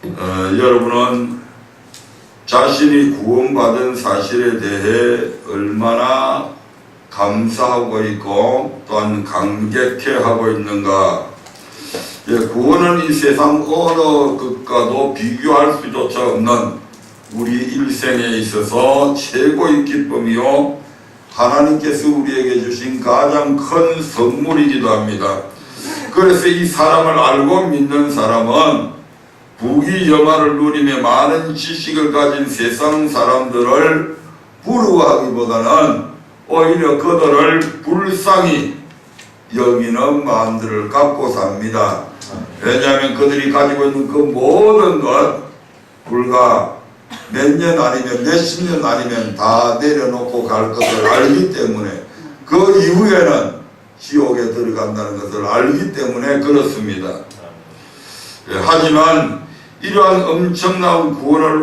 여러분은 자신이 구원받은 사실에 대해 얼마나 감사하고 있고 또한 감격해하고 있는가. 구원은 이 세상 어느 것과도 비교할 수조차 없는 우리 일생에 있어서 최고의 기쁨이요 하나님께서 우리에게 주신 가장 큰 선물이기도 합니다. 그래서 이 사람을 알고 믿는 사람은 부귀영화를 누리며 많은 지식을 가진 세상 사람들을 부러워하기보다는 오히려 그들을 불쌍히 여기는 마음들을 갖고 삽니다. 왜냐하면 그들이 가지고 있는 그 모든 것 불과 몇 년 아니면 몇십 년 아니면 다 내려놓고 갈 것을 알기 때문에 그 이후에는 지옥에 들어간다는 것을 알기 때문에 그렇습니다. 하지만 이러한 엄청난 구원을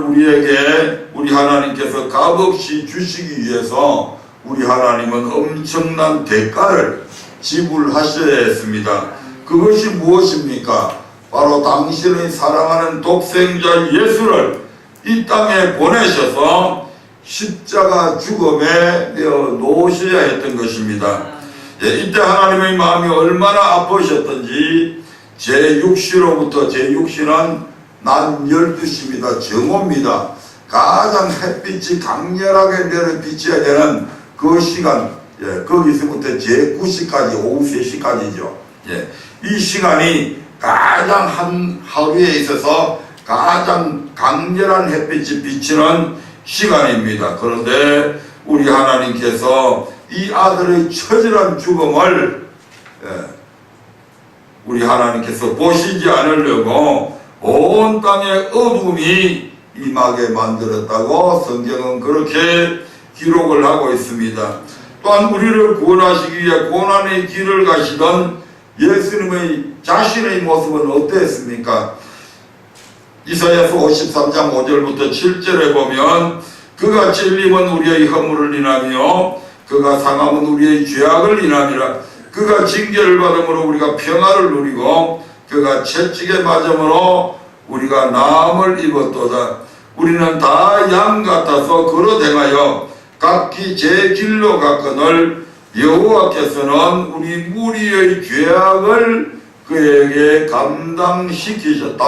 우리 하나님께서 값없이 주시기 위해서 우리 하나님은 엄청난 대가를 지불하셔야 했습니다. 그것이 무엇입니까? 바로 당신의 사랑하는 독생자 예수를 이 땅에 보내셔서 십자가 죽음에 내어 놓으셔야 했던 것입니다. 이때 하나님의 마음이 얼마나 아프셨던지 제6시로부터 제6시는 난 12시입니다. 정오입니다. 가장 햇빛이 강렬하게 내려 비쳐야 되는 그 시간, 거기서부터 제9시까지 오후 3시까지죠. 이 시간이 가장 한 하루에 있어서 가장 강렬한 햇빛이 비치는 시간입니다. 그런데 우리 하나님께서 이 아들의 처절한 죽음을 우리 하나님께서 보시지 않으려고 온 땅에 어둠이 임하게 만들었다고 성경은 그렇게 기록을 하고 있습니다. 또한 우리를 구원하시기 위해 고난의 길을 가시던 예수님의 자신의 모습은 어땠습니까? 이사야서 53장 5절부터 7절에 보면 그가 찔림은 우리의 허물을 인하며 그가 상함은 우리의 죄악을 인함이라. 그가 징계를 받음으로 우리가 평화를 누리고 그가 채찍에 맞음으로 우리가 나음을 입었도다. 우리는 다 양 같아서 그릇 행하여 각기 제 길로 갔거늘 여호와께서는 우리 무리의 죄악을 그에게 담당시키셨다.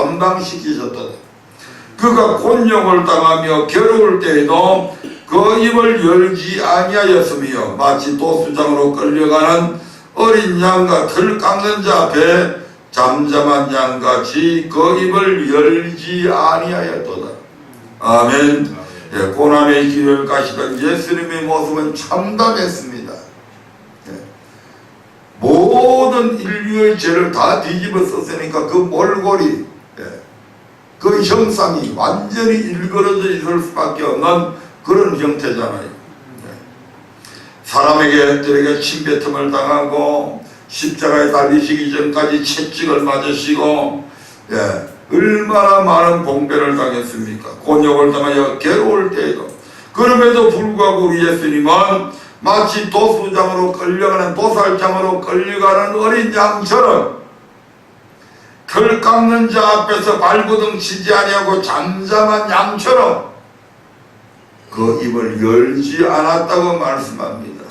그가 곤욕을 당하며 괴로울 때에도 그 입을 열지 아니하였으며 마치 도수장으로 끌려가는 어린 양과 틀 깎는 자 앞에 잠잠한 양같이 그 입을 열지 아니하였도다. 아멘. 고난의 길을 가시던 예수님의 모습은 참담했습니다. 모든 인류의 죄를 다 뒤집어 썼으니까 그 몰골이, 그 형상이 완전히 일그러져 있을 수밖에 없는 그런 형태잖아요. 사람들에게 침뱉음을 당하고 십자가에 달리시기 전까지 채찍을 맞으시고 얼마나 많은 봉변을 당했습니까? 곤욕을 당하여 괴로울 때에도. 그럼에도 불구하고 우리 예수님은 마치 도수장으로 끌려가는 도살장으로 끌려가는 어린 양처럼 털 깎는 자 앞에서 발버둥 치지 아니하고 잠잠한 양처럼 그 입을 열지 않았다고 말씀합니다.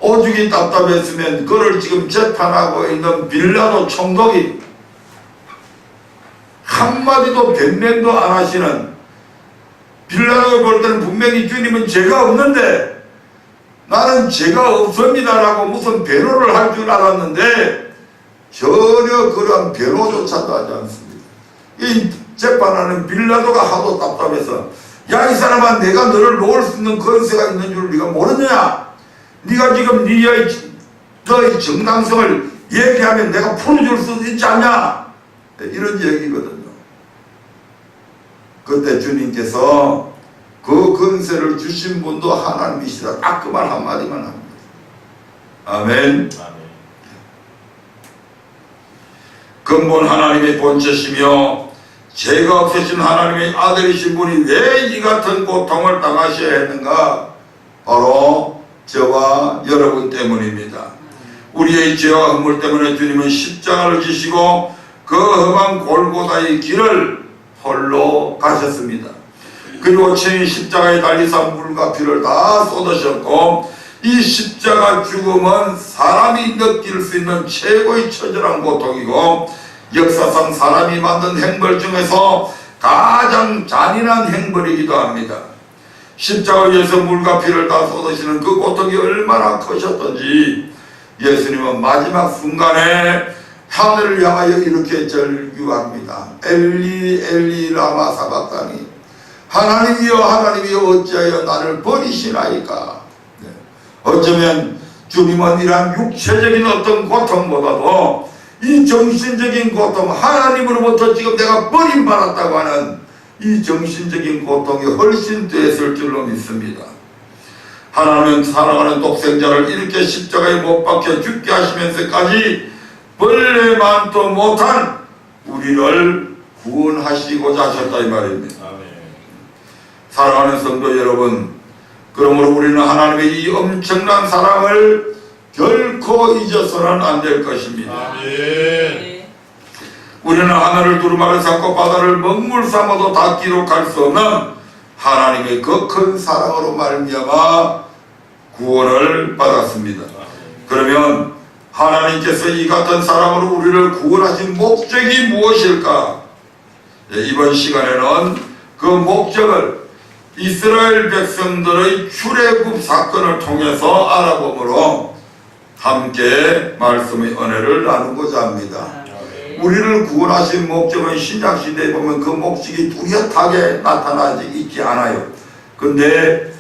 오죽이 답답했으면 그를 지금 재판하고 있는 빌라도 총독이 한마디도 변명도 안 하시는, 빌라도가 볼 때는 분명히 주님은 죄가 없는데 나는 죄가 없습니다라고 무슨 변호를 할 줄 알았는데 전혀 그런 변호조차도 하지 않습니다. 이 재판하는 빌라도가 하도 답답해서 야, 이 사람아, 내가 너를 놓을 수 있는 권세가 있는 줄 네가 모르냐? 네가 지금 너의 정당성을 얘기하면 내가 풀어줄 수 있지 않냐? 이런 얘기거든요. 그때 주님께서 그 권세를 주신 분도 하나님이시다. 딱 그 말 한마디만 합니다. 아멘. 근본 하나님의 본체시며 죄가 없으신 하나님의 아들이신 분이 왜 이 같은 고통을 당하셔야 했는가? 바로 저와 여러분 때문입니다. 우리의 죄와 허물 때문에 주님은 십자가를 지시고 그 험한 골고다의 길을 홀로 가셨습니다. 그리고 친히 십자가에 달리사 물과 피를 다 쏟으셨고, 이 십자가 죽음은 사람이 느낄 수 있는 최고의 처절한 고통이고 역사상 사람이 만든 행벌 중에서 가장 잔인한 행벌이기도 합니다. 십자가 위에서 물과 피를 다 쏟으시는 그 고통이 얼마나 크셨던지 예수님은 마지막 순간에 하늘을 향하여 이렇게 절규합니다. 엘리 엘리 라마 사박다니, 하나님이여 하나님이여 어찌하여 나를 버리시나이까. 네. 어쩌면 주님은 이러한 육체적인 어떤 고통보다도 이 정신적인 고통, 하나님으로부터 지금 내가 버림받았다고 하는 이 정신적인 고통이 훨씬 됐을 줄로 믿습니다. 하나님은 사랑하는 독생자를 이렇게 십자가에 못 박혀 죽게 하시면서까지 벌레만도 못한 우리를 구원하시고자 하셨다 이 말입니다. 사랑하는 성도 여러분, 그러므로 우리는 하나님의 이 엄청난 사랑을 결코 잊어서는 안 될 것입니다. 아멘. 우리는 하늘을 두루마리 삼고 바다를 먹물 삼아도 다 기록할 수 없는 하나님의 그 큰 사랑으로 말미암아 구원을 받았습니다. 그러면 하나님께서 이 같은 사랑으로 우리를 구원하신 목적이 무엇일까? 이번 시간에는 그 목적을 이스라엘 백성들의 출애굽 사건을 통해서 알아보므로 함께 말씀의 은혜를 나누고자 합니다. 우리를 구원하신 목적은 신약시대에 보면 그 목적이 뚜렷하게 나타나지 있지 않아요. 근데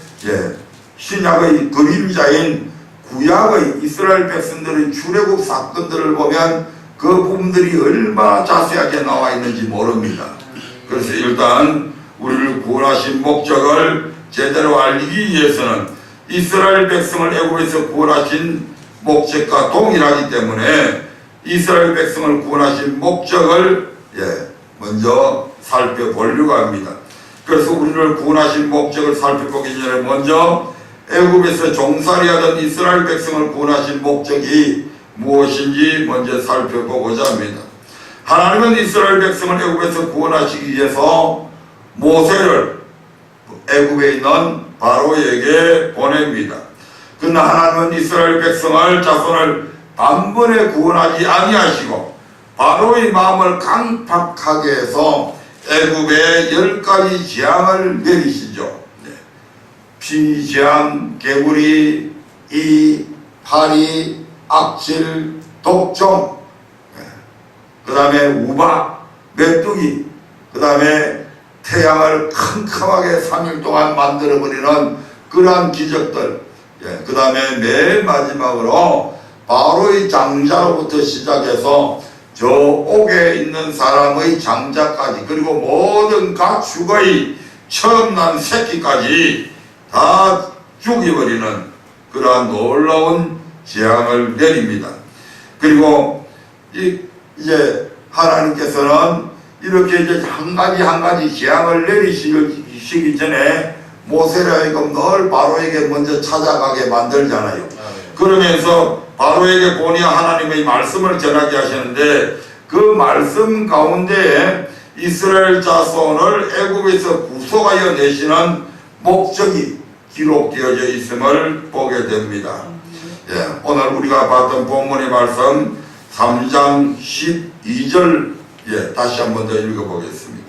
신약의 그림자인 구약의 이스라엘 백성들의 출애굽 사건들을 보면 그 부분들이 얼마나 자세하게 나와 있는지 모릅니다. 그래서 일단 우리를 구원하신 목적을 제대로 알기 위해서는 이스라엘 백성을 애굽에서 구원하신 목적과 동일하기 때문에 이스라엘 백성을 구원하신 목적을 먼저 살펴보려고 합니다. 그래서 우리를 구원하신 목적을 살펴보기 전에 먼저 애굽에서 종살이하던 이스라엘 백성을 구원하신 목적이 무엇인지 먼저 살펴보고자 합니다. 하나님은 이스라엘 백성을 애굽에서 구원하시기 위해서 모세를 애굽에 있는 바로에게 보냅니다. 그러나 하나님은 이스라엘 백성을 자손을 단번에 구원하지 아니하시고 바로의 마음을 강팍하게 해서 애굽에 10가지 재앙을 내리시죠. 피, 재앙, 개구리, 이, 파리, 악질, 독종, 그 다음에 우박, 메뚜기, 그 다음에 태양을 캄캄하게 3일 동안 만들어버리는 그러한 기적들, 그 다음에 맨 마지막으로 바로의 장자로부터 시작해서 저 옥에 있는 사람의 장자까지, 그리고 모든 가축의 처음 난 새끼까지 다 죽여버리는 그러한 놀라운 재앙을 내립니다. 그리고 이제 하나님께서는 이렇게 이제 한 가지 재앙을 내리시기 전에 모세를 하여금 늘 바로에게 먼저 찾아가게 만들잖아요. 그러면서 바로에게 본이 하나님의 말씀을 전하게 하시는데 그 말씀 가운데 이스라엘 자손을 애굽에서 구속하여 내시는 목적이 기록되어져 있음을 보게 됩니다. 오늘 우리가 봤던 본문의 말씀 3장 12절 다시 한 번 더 읽어보겠습니다.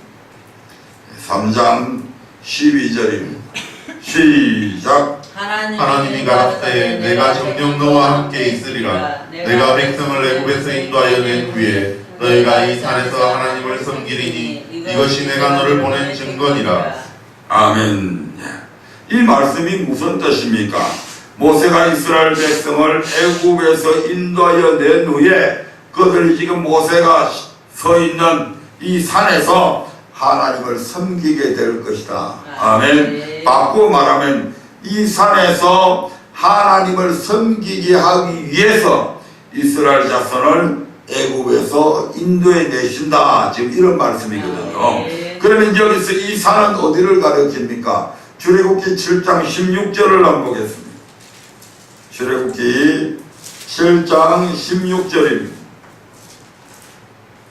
3장 12절입니다. 시작. 하나님이 가라사대 내가 정녕 너와 함께 있으리라. 내가 백성을 애굽에서 인도하여 낸 후에 너희가 이 산에서 하나님을 섬기리니 이것이 내가 너를 보낸 증거니라. 아멘. 이 말씀이 무슨 뜻입니까? 모세가 이스라엘 백성을 애굽에서 인도하여 낸 후에 그들이 지금 모세가 서 있는 이 산에서 하나님을 섬기게 될 것이다. 아멘. 바꾸어 말하면 이 산에서 하나님을 섬기게 하기 위해서 이스라엘 자손을 애굽에서 인도해 내신다. 지금 이런 말씀이거든요. 그러면 여기서 이 산은 어디를 가르칩니까? 출애굽기 7장 16절을 한번 보겠습니다. 출애굽기 7장 16절입니다.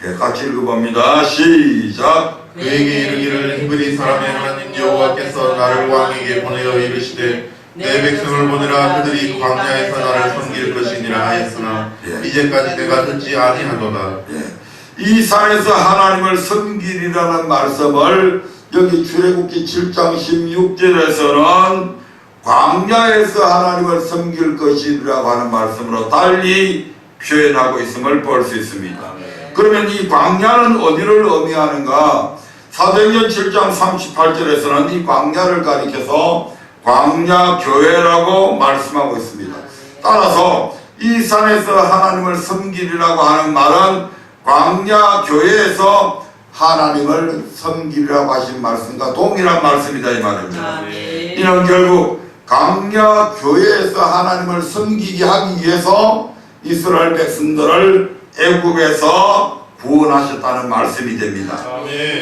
예, 같이 읽어봅니다. 시작. 그에게 이르기를 히브리 사람의 하나님 여호와께서 나를 왕에게 보내어 이르시되 내 백성을 보내라 그들이 광야에서 나를 섬길 것이니라 하였으나 이제까지 내가 듣지 아니하도다. 이 산에서 하나님을 섬기리라는 말씀을 여기 출애굽기 7장 16절에서는 광야에서 하나님을 섬길 것이라고 하는 말씀으로 달리 표현하고 있음을 볼 수 있습니다. 그러면 이 광야는 어디를 의미하는가? 사도행전 7장 38절에서는 이 광야를 가리켜서 광야교회라고 말씀하고 있습니다. 따라서 이 산에서 하나님을 섬기리라고 하는 말은 광야교회에서 하나님을 섬기리라고 하신 말씀과 동일한 말씀이다 이 말입니다. 이는 결국 광야교회에서 하나님을 섬기게 하기 위해서 이스라엘 백성들을 애굽에서 구원하셨다는 말씀이 됩니다.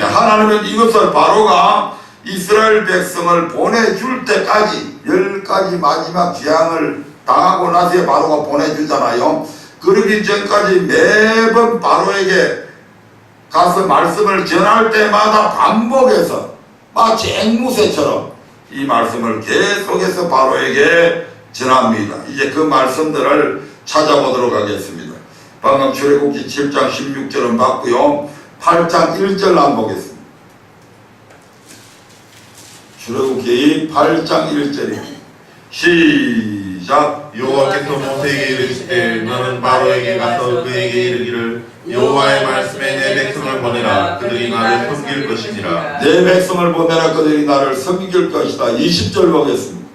하나님은 이것을 바로가 이스라엘 백성을 보내줄 때까지 10가지 마지막 재앙을 당하고 나서 바로가 보내주잖아요. 그러기 전까지 매번 바로에게 가서 말씀을 전할 때마다 반복해서 마치 앵무새처럼 이 말씀을 계속해서 바로에게 전합니다. 이제 그 말씀들을 찾아보도록 하겠습니다. 방금 출애굽기 7장 16절은 봤고요. 8장 1절 한번 보겠습니다. 출애굽기 8장 1절입니다. 시작. 여호와께서 모세에게 이르시되 너는 바로에게 가서 그에게 이르기를 여호와의 말씀에 내 백성을 보내라 그들이 나를 섬길 것이니라. 내 백성을 보내라 그들이 나를 섬길 것이다. 20절 보겠습니다.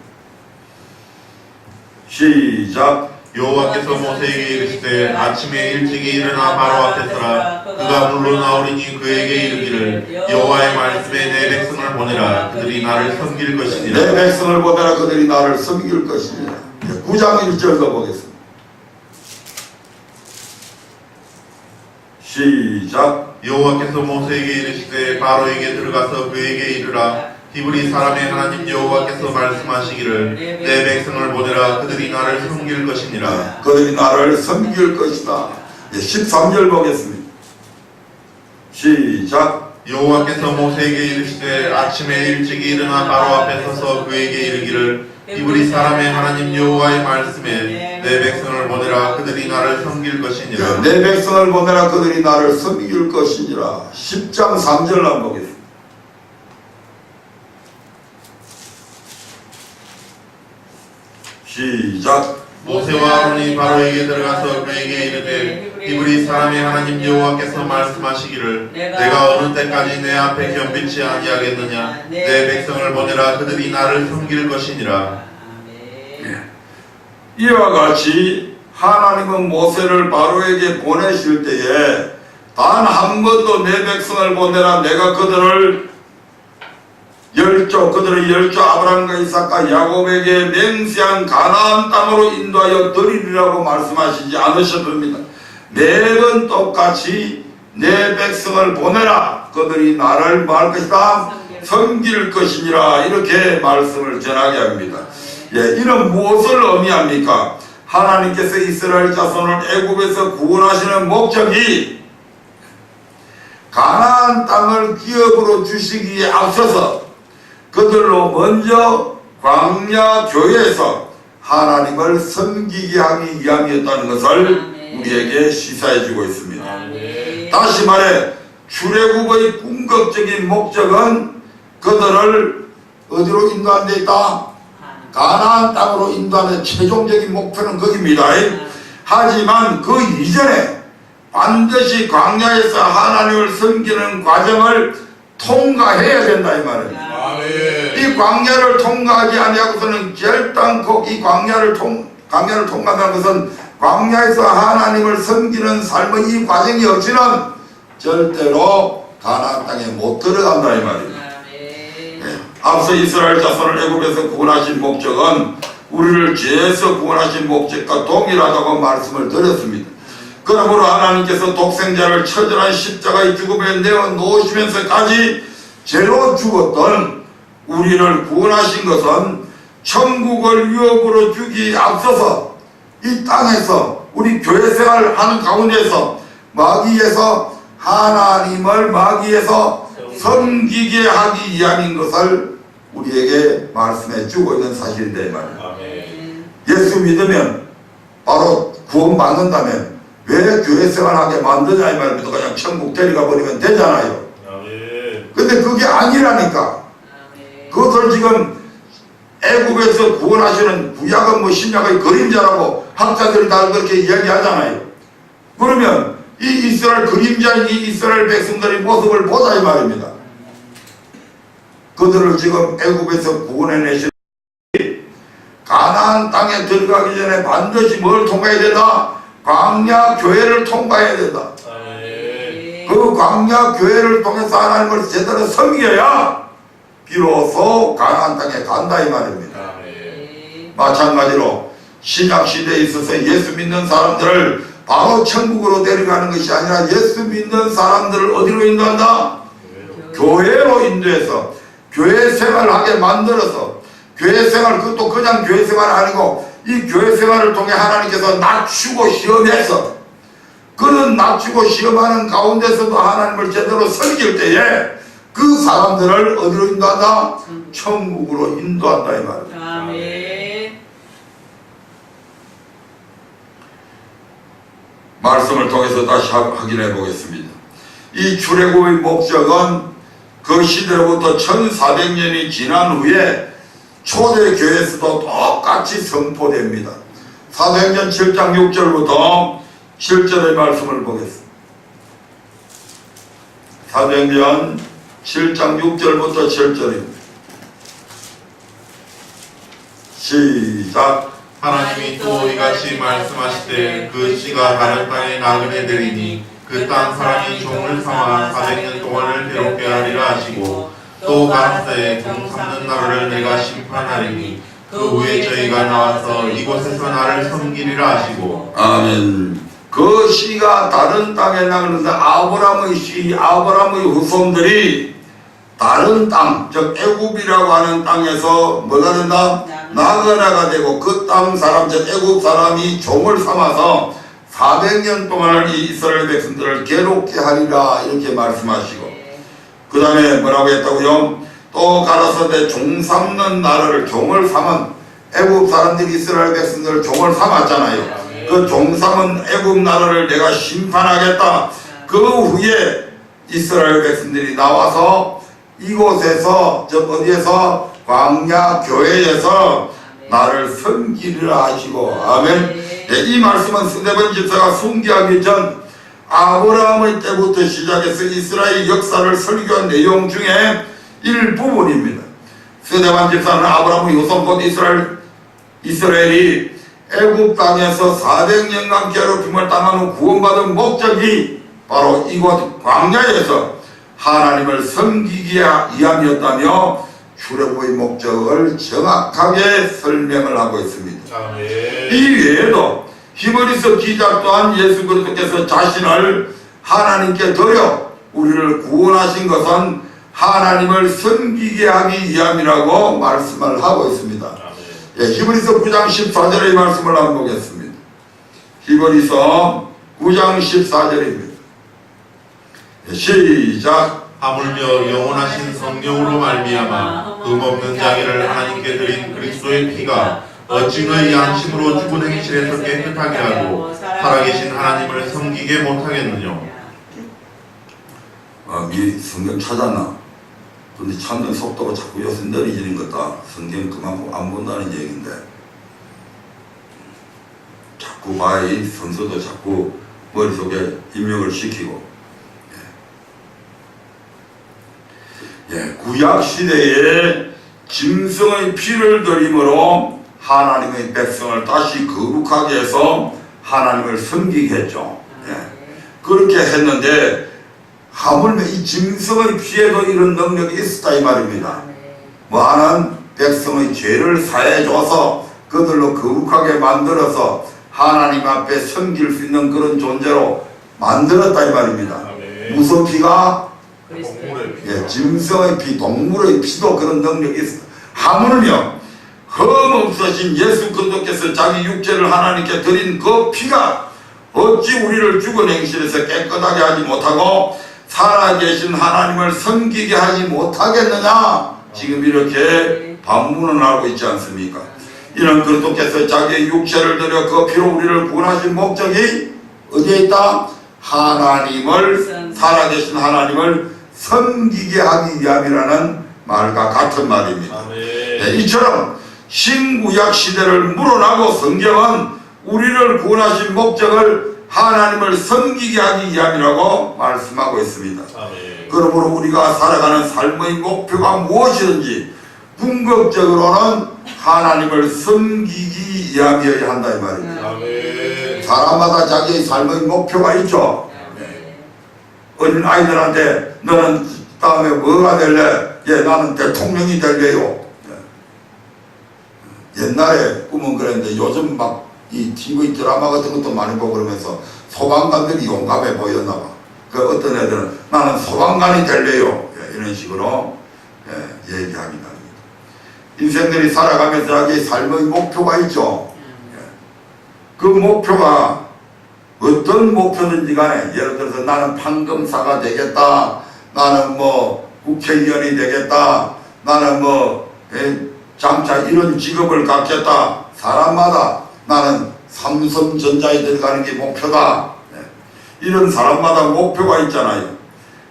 시작. 여호와께서 모세에게 이르시되 아침에 일찍이 일어나 바로 앞에 서라. 그가 물러나오리니 그에게 이르기를 여호와의 말씀에 내 백성을 보내라 그들이 나를 섬길 것이니라. 내 백성을 보내라 그들이 나를 섬길 것이니라. 9장 1절도 보겠습니다. 시작. 여호와께서 모세에게 이르시되 바로에게 들어가서 그에게 이르라. 히브리 사람의 하나님 여호와께서 말씀하시기를 내 백성을 보내라 그들이 나를 섬길 것이니라. 그들이 나를 섬길 것이다. 13절 보겠습니다. 시작. 여호와께서 모세에게 이르시되 아침에 일찍이 일어나 바로 앞에 서서 그에게 이르기를 히브리 사람의 하나님 여호와의 말씀에 내 백성을 보내라 그들이 나를 섬길 것이니라. 내 백성을 보내라 그들이 나를 섬길 것이니라. 10장 3절 한번 보겠습니다. 시작. 모세와 아론이 바로에게 들어가서 그에게 이르되 히브리 사람의 하나님 여호와께서 말씀하시기를 내가 어느 때까지 내 앞에 겸비치 아니하겠느냐. 내 백성을 보내라 그들이 나를 섬길 것이니라. 이와 같이 하나님은 모세를 바로에게 보내실 때에 단 한 번도 내 백성을 보내라 내가 그들을 그들의 열조 아브라함과 이삭과 야곱에게 맹세한 가나안 땅으로 인도하여 드리리라고 말씀하시지 않으셨습니다. 매번 똑같이 내 백성을 보내라 그들이 나를 뭐 할 것이다 섬길 것이니라 이렇게 말씀을 전하게 합니다. 이는 무엇을 의미합니까? 하나님께서 이스라엘 자손을 애굽에서 구원하시는 목적이 가나안 땅을 기업으로 주시기에 앞서서 그들로 먼저 광야 교회에서 하나님을 섬기게 하기 위함이었다는 것을 우리에게 시사해주고 있습니다. 다시 말해 출애굽의 궁극적인 목적은 그들을 어디로 인도하는 데 있다? 가나안 땅으로 인도하는 최종적인 목표는 거기입니다. 하지만 그 이전에 반드시 광야에서 하나님을 섬기는 과정을 통과해야 된다 이 말입니다. 이 광야를 통과하지 아니하고서는 결단코 이 광야를 통과하는 것은 광야에서 하나님을 섬기는 삶의 이 과정이 없이는 절대로 가나안 땅에 못 들어간다 이 말입니다. 앞서 이스라엘 자손을 애굽에서 구원하신 목적은 우리를 죄에서 구원하신 목적과 동일하다고 말씀을 드렸습니다. 그러므로 하나님께서 독생자를 처절한 십자가의 죽음에 내어 놓으시면서까지 죄로 죽었던 우리를 구원하신 것은 천국을 유업으로 주기에 앞서서 이 땅에서 우리 교회 생활을 하는 가운데서 마귀에서 하나님을 마귀에서 섬기게 하기 위함인 것을 우리에게 말씀해 주고 있는 사실이다 이 말이에요. 아멘. 예수 믿으면 바로 구원받는다면 왜 교회 생활하게 만드냐 이 말입니다. 그냥 천국 데려가 버리면 되잖아요. 아멘. 근데 그게 아니라니까. 그것을 지금 애굽에서 구원하시는 구약은 뭐 신약의 그림자라고 학자들이 다 그렇게 이야기하잖아요. 그러면 이 이스라엘 그림자인 이 이스라엘 백성들의 모습을 보자 이 말입니다. 그들을 지금 애굽에서 구원해내신 가나안 땅에 들어가기 전에 반드시 뭘 통과해야 된다? 광야 교회를 통과해야 된다. 아멘. 그 광야 교회를 통해서 하나님을 제대로 섬겨야 비로소 가나안 땅에 간다 이 말입니다. 아멘. 마찬가지로 신약 시대에 있어서 예수 믿는 사람들을 바로 천국으로 데려가는 것이 아니라 예수 믿는 사람들을 어디로 인도한다? 교회로 인도해서 교회 생활을 하게 만들어서 교회 생활, 그것도 그냥 교회 생활이 아니고 이 교회 생활을 통해 하나님께서 낮추고 시험해서 그런 낮추고 시험하는 가운데서도 하나님을 제대로 섬길 때에 그 사람들을 어디로 인도한다? 천국으로 인도한다 이 말이에요. 아멘. 말씀을 통해서 다시 확인해 보겠습니다. 이 출애굽의 목적은 그 시대로부터 1400년이 지난 후에 초대교회에서도 똑같이 선포됩니다. 사도행전 7장 6절부터 7절의 말씀을 보겠습니다. 사도행전 7장 6절부터 7절입니다. 시작. 하나님이 또 이같이 말씀하시되 그 씨가 다른 땅에 나그네 되리니 그 땅 사람이 종을 삼아 400년 동안을 괴롭게 하리라 하시고 또 가나안에 종 삼는 나라를 내가 심판하리니 그 후에 저희가 나와서 이곳에서 나를 섬기리라 하시고 아멘. 그 씨가 다른 땅에 나가는데 아브라함의 씨, 아브라함의 후손들이 다른 땅, 즉 애굽이라고 하는 땅에서 뭐가 된다? 나그네가 되고 그 땅 사람, 즉 애굽 사람이 종을 삼아서 400년 동안을 이 이스라엘 백성들을 괴롭게 하리라 이렇게 말씀하시고 그 다음에 뭐라고 했다고요? 또 가라사대 종 삼는 나라를 종을 삼은 애굽 사람들이 이스라엘 백성들을 종을 삼았잖아요. 그 종 삼은 애굽 나라를 내가 심판하겠다. 그 후에 이스라엘 백성들이 나와서 이곳에서 저 어디에서 광야 교회에서 나를 섬기리라 하시고 아멘. 네, 이 말씀은 스데반 집사가 순교하기 전 아브라함의 때부터 시작해서 이스라엘 역사를 설교한 내용 중에 일부분입니다. 스데반 집사는 아브라함의 후손 곧 이스라엘이 애굽 땅에서 400년간 괴롭힘을 당한 후 구원받은 목적이 바로 이곳 광야에서 하나님을 섬기기 위함이었다며 출애굽의 목적을 정확하게 설명을 하고 있습니다. 아멘. 이 외에도 히브리서 기자 또한 예수 그리스도께서 자신을 하나님께 드려 우리를 구원하신 것은 하나님을 섬기게 하기 위함이라고 말씀을 하고 있습니다. 예, 히브리서 9장 14절의 말씀을 한번 보겠습니다. 히브리서 9장 14절입니다. 예, 시작. 하물며 영원하신 성령으로 말미암아 흠없는 자기를 하나님께 드린 그리스도의 피가 어찌 너희 양심으로 죽은 행실에서 깨끗하게 하고 살아계신 하나님을 섬기게 못하겠느냐. 이 성경 찾았나? 근데 찾는 속도가 자꾸 요새 느려지는 거다. 성경 그만큼 안 본다는 얘기인데 자꾸 봐야 선서도 자꾸 머릿속에 입력을 시키고 예, 구약 시대에 짐승의 피를 들임으로 하나님의 백성을 다시 거룩하게 해서 하나님을 섬기게 했죠. 예. 그렇게 했는데 하물며 이 짐승의 피에도 이런 능력이 있었다 이 말입니다. 뭐하는 백성의 죄를 사해줘서 그들로 거룩하게 만들어서 하나님 앞에 섬길 수 있는 그런 존재로 만들었다 이 말입니다. 아멘. 무슨 피가? 동물의 피. 예, 짐승의 피, 동물의 피도 그런 능력이 있어. 하물며 흠없으신 예수 그리스도께서 자기 육체를 하나님께 드린 그 피가 어찌 우리를 죽은 행실에서 깨끗하게 하지 못하고 살아계신 하나님을 섬기게 하지 못하겠느냐? 지금 이렇게 반문을 하고 있지 않습니까? 이는 그리스도께서 자기의 육체를 들여 그 피로 우리를 구원하신 목적이 어디에 있다? 하나님을, 살아계신 하나님을 섬기게 하기 위함이라는 말과 같은 말입니다. 아멘. 이처럼 신구약 시대를 물어나고 성경은 우리를 구원하신 목적을 하나님을 섬기게 하기 위함이라고 말씀하고 있습니다. 아멘. 그러므로 우리가 살아가는 삶의 목표가 무엇이든지 궁극적으로는 하나님을 섬기기 위함이어야 한다 이 말입니다. 아멘. 사람마다 자기의 삶의 목표가 있죠. 어린 아이들한테 너는 다음에 뭐가 될래? 예, 나는 대통령이 될래요. 옛날에 꿈은 그랬는데 요즘 막 이 TV 드라마 같은 것도 많이 보고 그러면서 소방관들이 용감해 보였나 봐. 그 어떤 애들은 나는 소방관이 될래요. 예, 이런 식으로 얘기하긴 합니다. 인생들이 살아가면서 자기 삶의 목표가 있죠. 그 목표가 어떤 목표든지 간에 예를 들어서 나는 판검사가 되겠다. 나는 뭐 국회의원이 되겠다. 나는 뭐 장차 이런 직업을 갖겠다. 사람마다 나는 삼성전자에 들어가는 게 목표다. 이런 사람마다 목표가 있잖아요.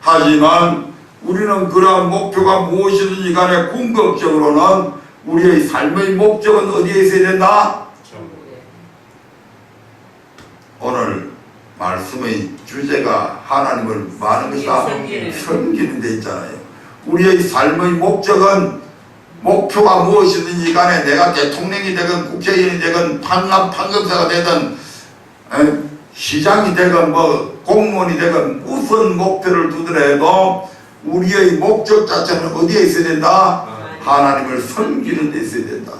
하지만 우리는 그러한 목표가 무엇이든지 간에 궁극적으로는 우리의 삶의 목적은 어디에 있어야 된다? 오늘 말씀의 주제가 하나님을 많은 것이다. 섬기는 데 있잖아요. 우리의 삶의 목적은 목표가 무엇이든지 간에 내가 대통령이 되건 국회의원이 되건 판검사가 되든 시장이 되건 뭐 공무원이 되건 무슨 목표를 두더라도 우리의 목적 자체는 어디에 있어야 된다? 하나님을 섬기는 데 있어야 된다.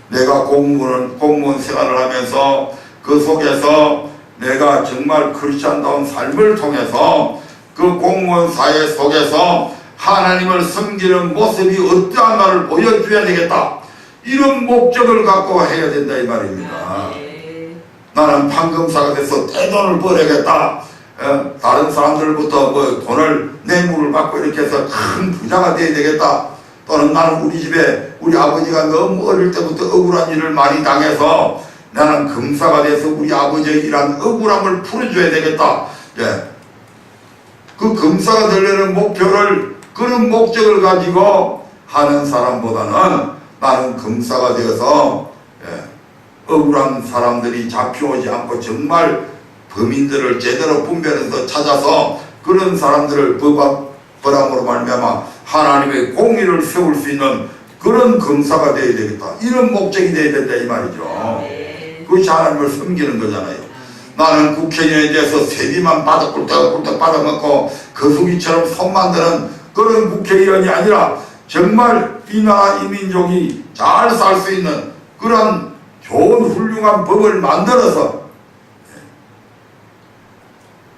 내가 공무원 생활을 하면서 그 속에서 내가 정말 크리스찬다운 삶을 통해서 그 공무원 사회 속에서 하나님을 섬기는 모습이 어떠한가를 보여줘야 되겠다. 이런 목적을 갖고 해야 된다 이 말입니다. 나는 판검사가 돼서 떼돈을 벌어야겠다. 다른 사람들부터 뭐 돈을 뇌물을 받고 이렇게 해서 큰 부자가 돼야 되겠다. 또는 나는 우리 집에 우리 아버지가 너무 어릴 때부터 억울한 일을 많이 당해서 나는 검사가 돼서 우리 아버지의 이러한 억울함을 풀어줘야 되겠다. 그 검사가 되려는 목표를 그런 목적을 가지고 하는 사람보다는 나는 검사가 되어서 억울한 사람들이 잡혀오지 않고 정말 범인들을 제대로 분별해서 찾아서 그런 사람들을 벌함으로 말미암아 하나님의 공의를 세울 수 있는 그런 검사가 되어야 되겠다. 이런 목적이 되어야 된다 이 말이죠. 그것이 하나님을 섬기는 거잖아요. 나는 국회의원에 대해서 세비만 꿀떡꿀떡 받아먹고 거수기처럼 손만 드는 그런 국회의원이 아니라 정말 이 나라 이 민족이 잘 살 수 있는 그런 좋은 훌륭한 법을 만들어서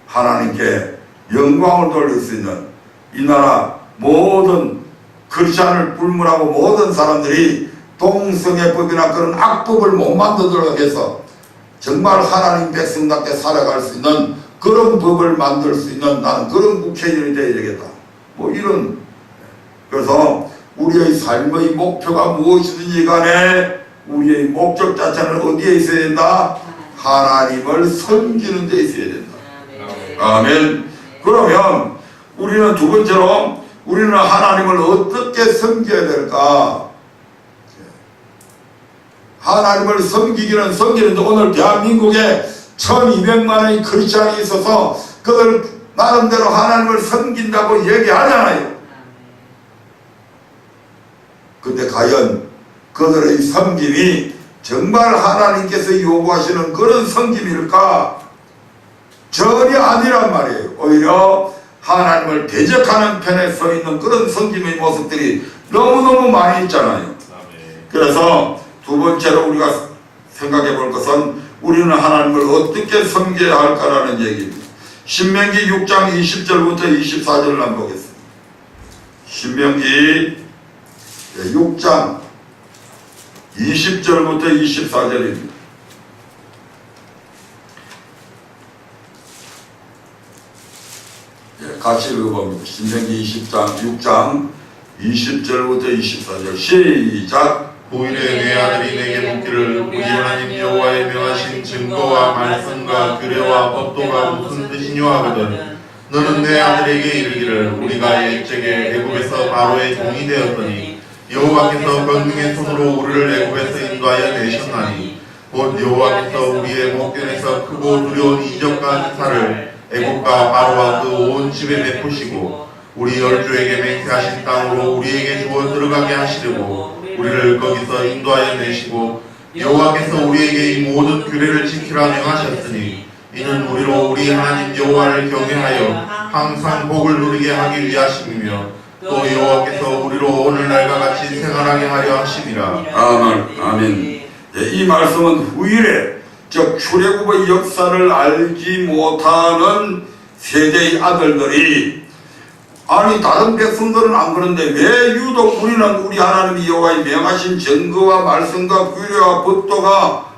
하나님께 영광을 돌릴 수 있는 이 나라 모든 크리스찬을 불문하고 모든 사람들이 동성애법이나 그런 악법을 못 만들도록 해서 정말 하나님 백성답게 살아갈 수 있는 그런 법을 만들 수 있는 나는 그런 국회의원이 되어야 되겠다. 뭐 이런 그래서 우리의 삶의 목표가 무엇이든지 간에 우리의 목적 자체는 어디에 있어야 된다? 하나님을 섬기는 데 있어야 된다. 아멘. 그러면 우리는 두 번째로 우리는 하나님을 어떻게 섬겨야 될까? 하나님을 섬기는데 오늘 대한민국에 1200만의 크리스찬이 있어서 그들 나름대로 하나님을 섬긴다고 얘기하잖아요. 근데 과연 그들의 섬김이 정말 하나님께서 요구하시는 그런 섬김일까? 전혀 아니란 말이에요. 오히려 하나님을 대적하는 편에 서 있는 그런 섬김의 모습들이 너무너무 많이 있잖아요. 그래서 두 번째로 우리가 생각해 볼 것은 우리는 하나님을 어떻게 섬겨야 할까라는 얘기입니다. 신명기 6장 20절부터 24절을 한번 보겠습니다. 신명기 6장 20절부터 24절입니다. 같이 읽어봅니다. 신명기 6장 20절부터 24절 시작. 후일에 내 아들이 내게 묻기를 우리 하나님 여호와의 명하신 증거와 말씀과 규례와 법도가 무슨 뜻이뇨 하거든 너는 내 아들에게 이르기를 우리가 옛적에 애굽에서 바로의 종이 되었더니 여호와께서 권능의 손으로 우리를 애굽에서 인도하여 내셨나니 곧 여호와께서 우리의 목전에서 크고 두려운 이적과 기사를 애굽과 바로와 그 온 집에 베푸시고 우리 열조에게 맹세하신 땅으로 우리에게 주어 들어가게 하시려고 우리를 거기서 인도하여 내시고 여호와께서 우리에게 이 모든 규례를 지키라 명하셨으니 이는 우리로 우리 하나님 여호와를 경외하여 항상 복을 누리게 하기 위하심이며 또 여호와께서 우리로 오늘날과 같이 생활하게 하려 하심이라. 아멘. 이 말씀은 후일에 즉 출애굽의 역사를 알지 못하는 세대의 아들들이 아니 다른 백성들은 안 그런데 왜 유독 우리는 우리 하나님이 여호와의 명하신 증거와 말씀과 규례와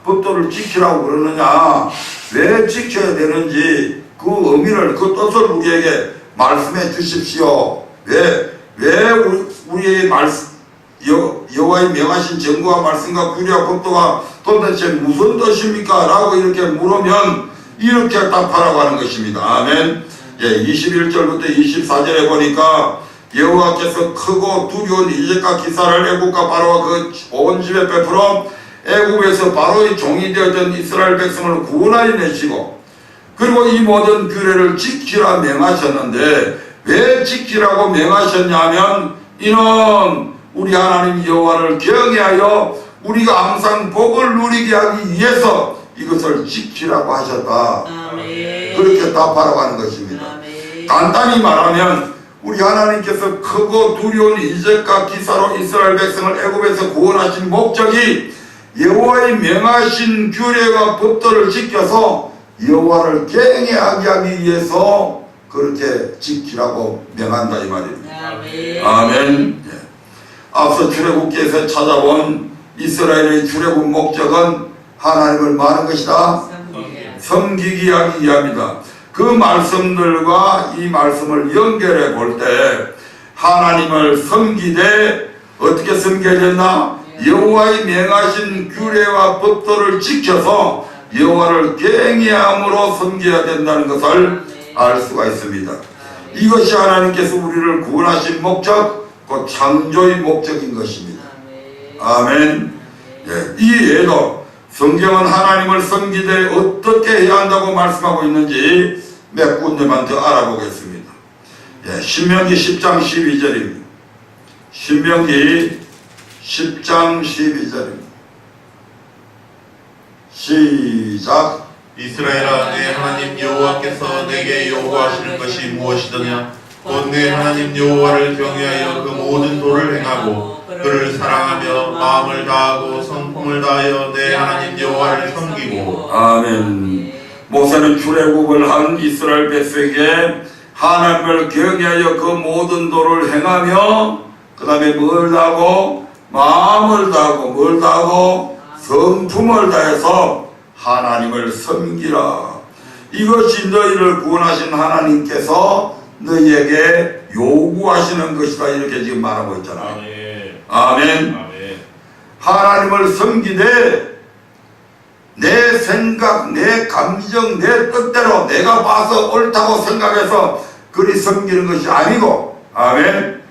법도를 지키라고 그러느냐, 왜 지켜야 되는지 그 의미를 그 뜻을 우리에게 말씀해 주십시오. 왜 우리의 여호와의 명하신 증거와 말씀과 규례와 법도가 도대체 무슨 뜻입니까? 라고 이렇게 물으면 이렇게 답하라고 하는 것입니다. 아멘. 21절부터 24절에 보니까 여호와께서 크고 두려운 이적과 기사를 애굽과 바로와 그 온 집에 베풀어 애굽에서 바로의 종이 되었던 이스라엘 백성을 구원하여 내시고 그리고 이 모든 규례를 지키라 명하셨는데 왜 지키라고 명하셨냐면 이는 우리 하나님 여호와를 경외하여 우리가 항상 복을 누리게 하기 위해서 이것을 지키라고 하셨다. 아멘. 그렇게 답하라고 하는 것입니다. 아멘. 간단히 말하면 우리 하나님께서 크고 두려운 이적과 기사로 이스라엘 백성을 애굽에서 구원하신 목적이 여호와의 명하신 규례와 법도를 지켜서 여호와를 경외하게 하기 위해서 그렇게 지키라고 명한다 이 말입니다. 아멘. 아멘. 앞서 출애굽기에서 찾아본 이스라엘의 출애굽 목적은 하나님을 많은 것이다. 섬기기 하기 위함이다. 그 말씀들과 이 말씀을 연결해 볼 때 하나님을 섬기되 어떻게 섬겨야 된다? 여호와의 명하신 규례와 법도를 지켜서 여호와를 경외함으로 섬겨야 된다는 것을 알 수가 있습니다. 이것이 하나님께서 우리를 구원하신 목적, 그 창조의 목적인 것입니다. 아멘. 이 외에도 성경은 하나님을 섬기되 어떻게 해야 한다고 말씀하고 있는지 몇 군데만 더 알아보겠습니다. 신명기 10장 12절입니다. 신명기 10장 12절입니다. 시작. 이스라엘아 내 하나님 여호와께서 내게 요구하시는 것이 무엇이더냐 곧 내 하나님 여호와를 경외하여 그 모든 도를 행하고 그를 사랑하며 마음을 다하고 성품을 다하여 내 하나님 여호와를 섬기고. 아멘. 모세는 출애굽을 한 이스라엘 백성에게 하나님을 경외하여 그 모든 도를 행하며 그 다음에 뭘 다하고 마음을 다하고 뭘 다하고 성품을 다해서 하나님을 섬기라. 이것이 너희를 구원하신 하나님께서 너희에게 요구하시는 것이다. 이렇게 지금 말하고 있잖아. 아멘. 하나님을 섬기되 내 생각, 내 감정, 내 뜻대로 내가 봐서 옳다고 생각해서 그리 섬기는 것이 아니고, 아멘.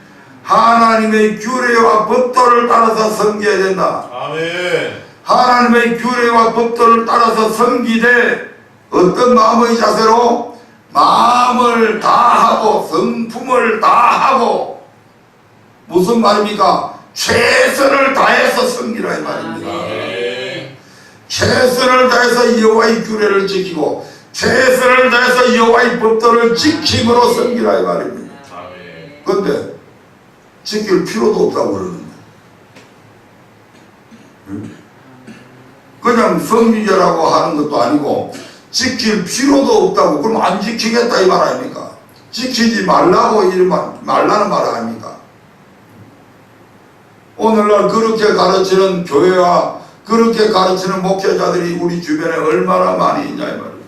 하나님의 규례와 법도를 따라서 섬겨야 된다. 아멘. 하나님의 규례와 법도를 따라서 섬기되 어떤 마음의 자세로? 마음을 다하고 성품을 다하고. 무슨 말입니까? 최선을 다해서 섬기라 이 말입니다. 최선을 다해서 여호와의 규례를 지키고 최선을 다해서 여호와의 법도를 지킴으로 섬기라 이 말입니다. 그런데 지킬 필요도 없다고 그러는데 그냥 섬기라고 하는 것도 아니고 지킬 필요도 없다고 그럼 안 지키겠다 이 말 아닙니까? 지키지 말라고 말라는 말 아닙니까? 오늘날 그렇게 가르치는 교회와 그렇게 가르치는 목회자들이 우리 주변에 얼마나 많이 있냐 이 말입니다.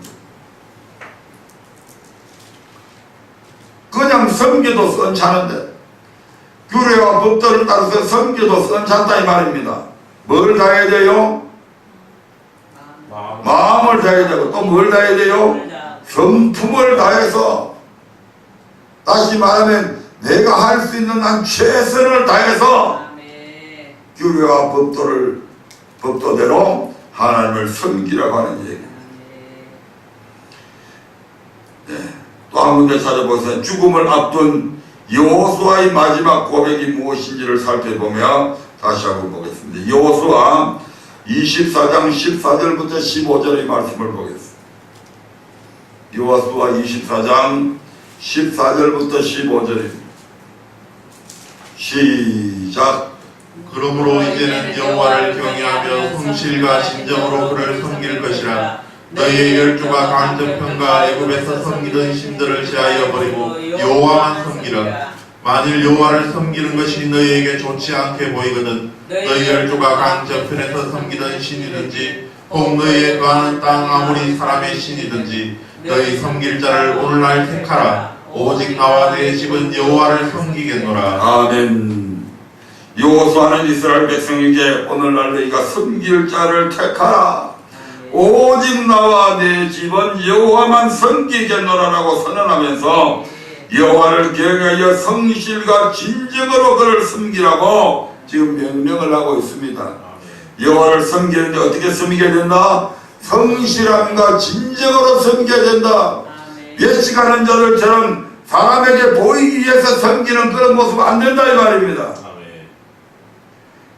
그냥 섬겨도 선차는데 규례와 법도를 따라서 섬겨도 선찬다 이 말입니다. 뭘 다해야 돼요? 마음을 다해야 되고 또 뭘 다해야 돼요? 성품을 다해서, 다시 말하면 내가 할 수 있는 한 최선을 다해서 규례와 법도대로 하나님을 섬기라고 하는 얘기입니다. 네. 또 한 문제 찾아보세요. 죽음을 앞둔 여호수아의 마지막 고백이 무엇인지를 살펴보며 다시 한번 보겠습니다. 여호수아 24장 14절부터 15절의 말씀을 보겠습니다. 여호수아 24장 14절부터 15절입니다. 시작. 그러므로 이제는 여호와를 경외하며 성실과 진정으로 그를 섬길 것이라. 너희의 열조가 강정편과 애굽에서 섬기던 신들을 제하여 버리고 여호와만 섬기라. 만일 여호와를 섬기는 것이 너희에게 좋지 않게 보이거든 너희 열조가 강정편에서 섬기던 신이든지 혹 너희의 거하는 땅 아무리 사람의 신이든지 너희 섬길 자를 오늘날 택하라. 오직 나와 내 집은 여호와를 섬기겠노라. 아멘. 여호수아는 이스라엘 백성에게 오늘날 너희가 섬길 자를 택하라. 오직 나와 내 집은 여호와만 섬기겠노라라고 선언하면서 여호와를 경외하여 성실과 진정으로 그를 섬기라고 지금 명령을 하고 있습니다. 여호와를 섬기는데 어떻게 섬겨야 된다? 성실함과 진정으로 섬겨야 된다. 외식하는 자들처럼 사람에게 보이기 위해서 섬기는 그런 모습 안 된다 이 말입니다.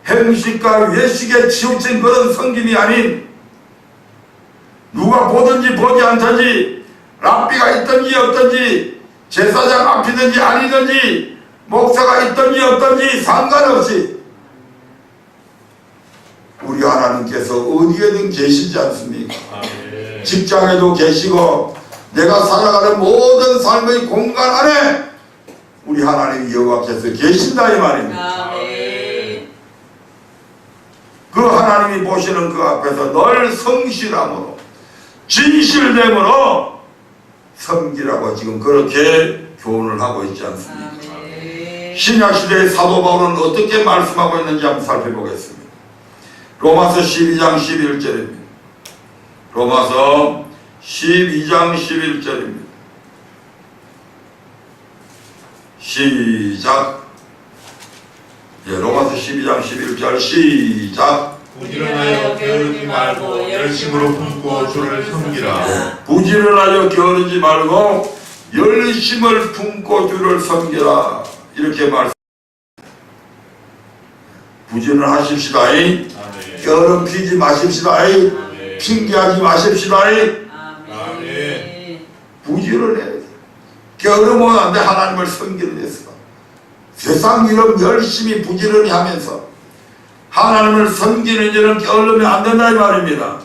행식과 외식에 치우친 그런 섬김이 아닌, 누가 보든지 보지 않든지, 랍비가 있든지 없든지, 제사장 앞이든지 아니든지, 목사가 있든지 없든지 상관없이 우리 하나님께서 어디에든 계시지 않습니까? 직장에도 계시고 내가 살아가는 모든 삶의 공간 안에 우리 하나님 여호와께서 계신다 이 말입니다. 그 하나님이 보시는 그 앞에서 늘 성실함으로 진실됨으로 섬기라고 지금 그렇게 교훈을 하고 있지 않습니까? 신약시대의 사도 바울은 어떻게 말씀하고 있는지 한번 살펴보겠습니다. 로마서 12장 11절입니다. 로마서 12장 11절입니다. 시작. 예, 로마서 12장 11절 시작. 부지런하여 게으르지 말고 열심으로 품고 주를 섬기라. 부지런하여 게으르지 말고 열심을 품고 주를 섬기라. 이렇게 말씀. 부지런하십시다. 게으름 피지 마십시다. 핑계하지 마십시다. 부지런해. 게으르면 안 돼. 하나님을 섬기는 데서. 세상 일은 열심히 부지런히 하면서 하나님을 섬기는 일은 게으르면 안 된다 이 말입니다.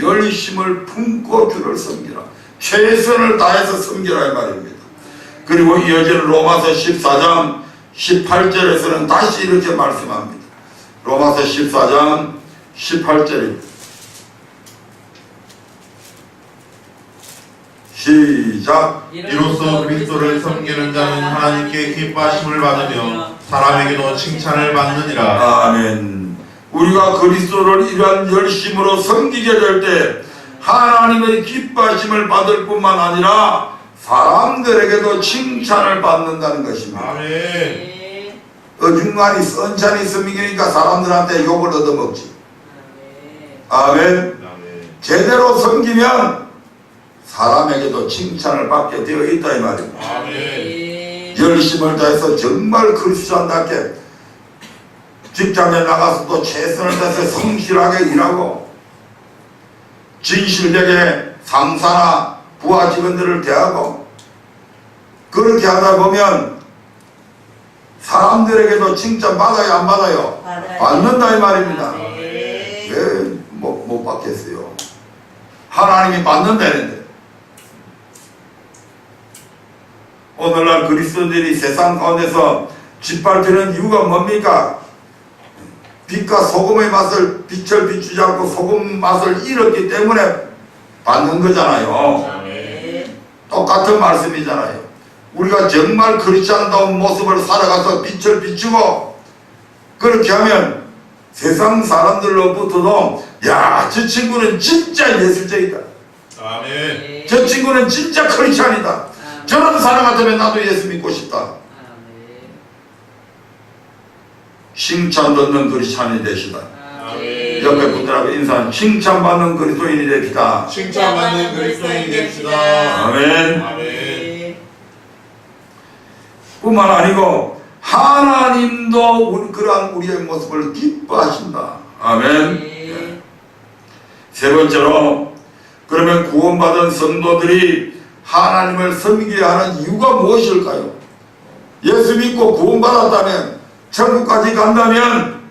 열심을 품고 주를 섬기라. 최선을 다해서 섬기라 이 말입니다. 그리고 이어지는 로마서 14장 18절에서는 다시 이렇게 말씀합니다. 로마서 14장 18절입니다. 시작. 이로써 그리스도를 섬기는 자는 하나님께 기뻐하심을 받으며 사람에게도 칭찬을 받느니라. 아멘. 우리가 그리스도를 이러한 열심으로 섬기게 될 때 하나님의 기뻐하심을 받을 뿐만 아니라 사람들에게도 칭찬을 받는다는 것입니다. 아멘. 어중간히 선찬히 섬기니까 사람들한테 욕을 얻어먹지. 아멘. 제대로 섬기면 사람에게도 칭찬을 받게 되어 있다 이 말입니다. 아멘. 열심을 다해서 정말 그리스도인답게 직장에 나가서도 최선을 다해서 성실하게 일하고 진실되게 상사나 부하 직원들을 대하고 그렇게 하다 보면 사람들에게도 칭찬 받아요 안 받아요? 받는다 이 말입니다. 왜 못 받겠어요? 하나님이 받는다는데. 오늘날 그리스도인들이 세상 가운데서 짓밟히는 이유가 뭡니까? 빛과 소금의 맛을 빛을 비추지 않고 소금 맛을 잃었기 때문에 받는 거잖아요. 똑같은 말씀이잖아요. 우리가 정말 크리스찬다운 모습을 살아가서 빛을 비추고 그렇게 하면 세상 사람들로부터도 야, 저 친구는 진짜 예술적이다. 아멘. 저 친구는 진짜 크리스찬이다. 저런 사람 같으면 나도 예수 믿고 싶다. 칭찬 듣는 크리스찬이 되시다. 아멘. 옆에 분들하고 인사하는 칭찬받는 그리스도인이 됩시다. 칭찬받는 그리스도인이 됩시다. 아멘. 아멘. 뿐만 아니고 하나님도 그러한 우리의 모습을 기뻐하신다. 아멘. 예. 세 번째로, 그러면 구원받은 성도들이 하나님을 섬기게 하는 이유가 무엇일까요? 예수 믿고 구원받았다면, 천국까지 간다면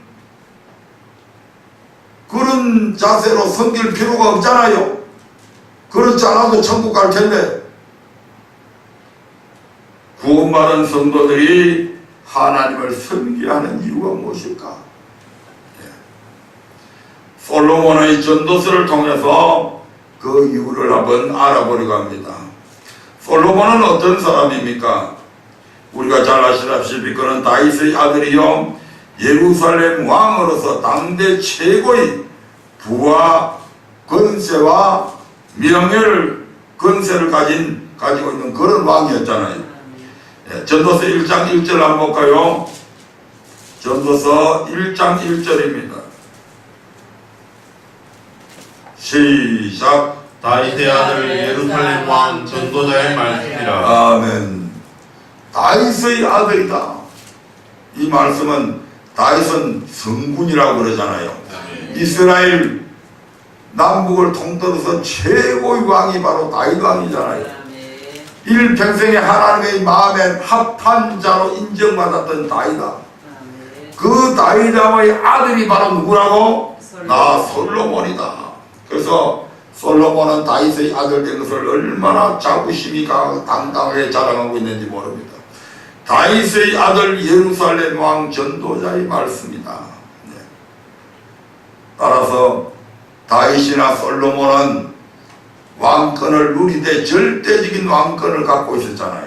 그런 자세로 섬길 필요가 없잖아요. 그렇지 않아도 천국 갈 텐데. 구원받은 성도들이 하나님을 섬기게 하는 이유가 무엇일까? 예. 솔로몬의 전도서를 통해서 그 이유를 한번 알아보려고 합니다. 솔로몬은 어떤 사람입니까? 우리가 잘 아시다시피 그는 다윗의 아들이요 예루살렘 왕으로서 당대 최고의 부와 권세와 권세를 가지고 있는 그런 왕이었잖아요. 예, 전도서 1장 1절 한번 볼까요? 전도서 1장 1절입니다. 시작. 다윗의 아들 예루살렘 왕 전도자의 말씀이라. 아멘. 다윗의 아들이다. 이 말씀은 다윗은 성군이라고 그러잖아요. 이스라엘 남북을 통틀어서 최고의 왕이 바로 다윗 왕이잖아요. 일평생에 하나님의 마음에 합한 자로 인정받았던 다윗아. 그 다윗왕의 아들이 바로 누구라고? 나 솔로몬이다. 그래서 솔로몬은 다윗의 아들 된 것을 얼마나 자부심이 당당하게 자랑하고 있는지 모릅니다. 다윗의 아들 예루살렘 왕 전도자의 말씀이다. 네. 따라서 다윗이나 솔로몬은 왕권을 누리되 절대적인 왕권을 갖고 있었잖아요.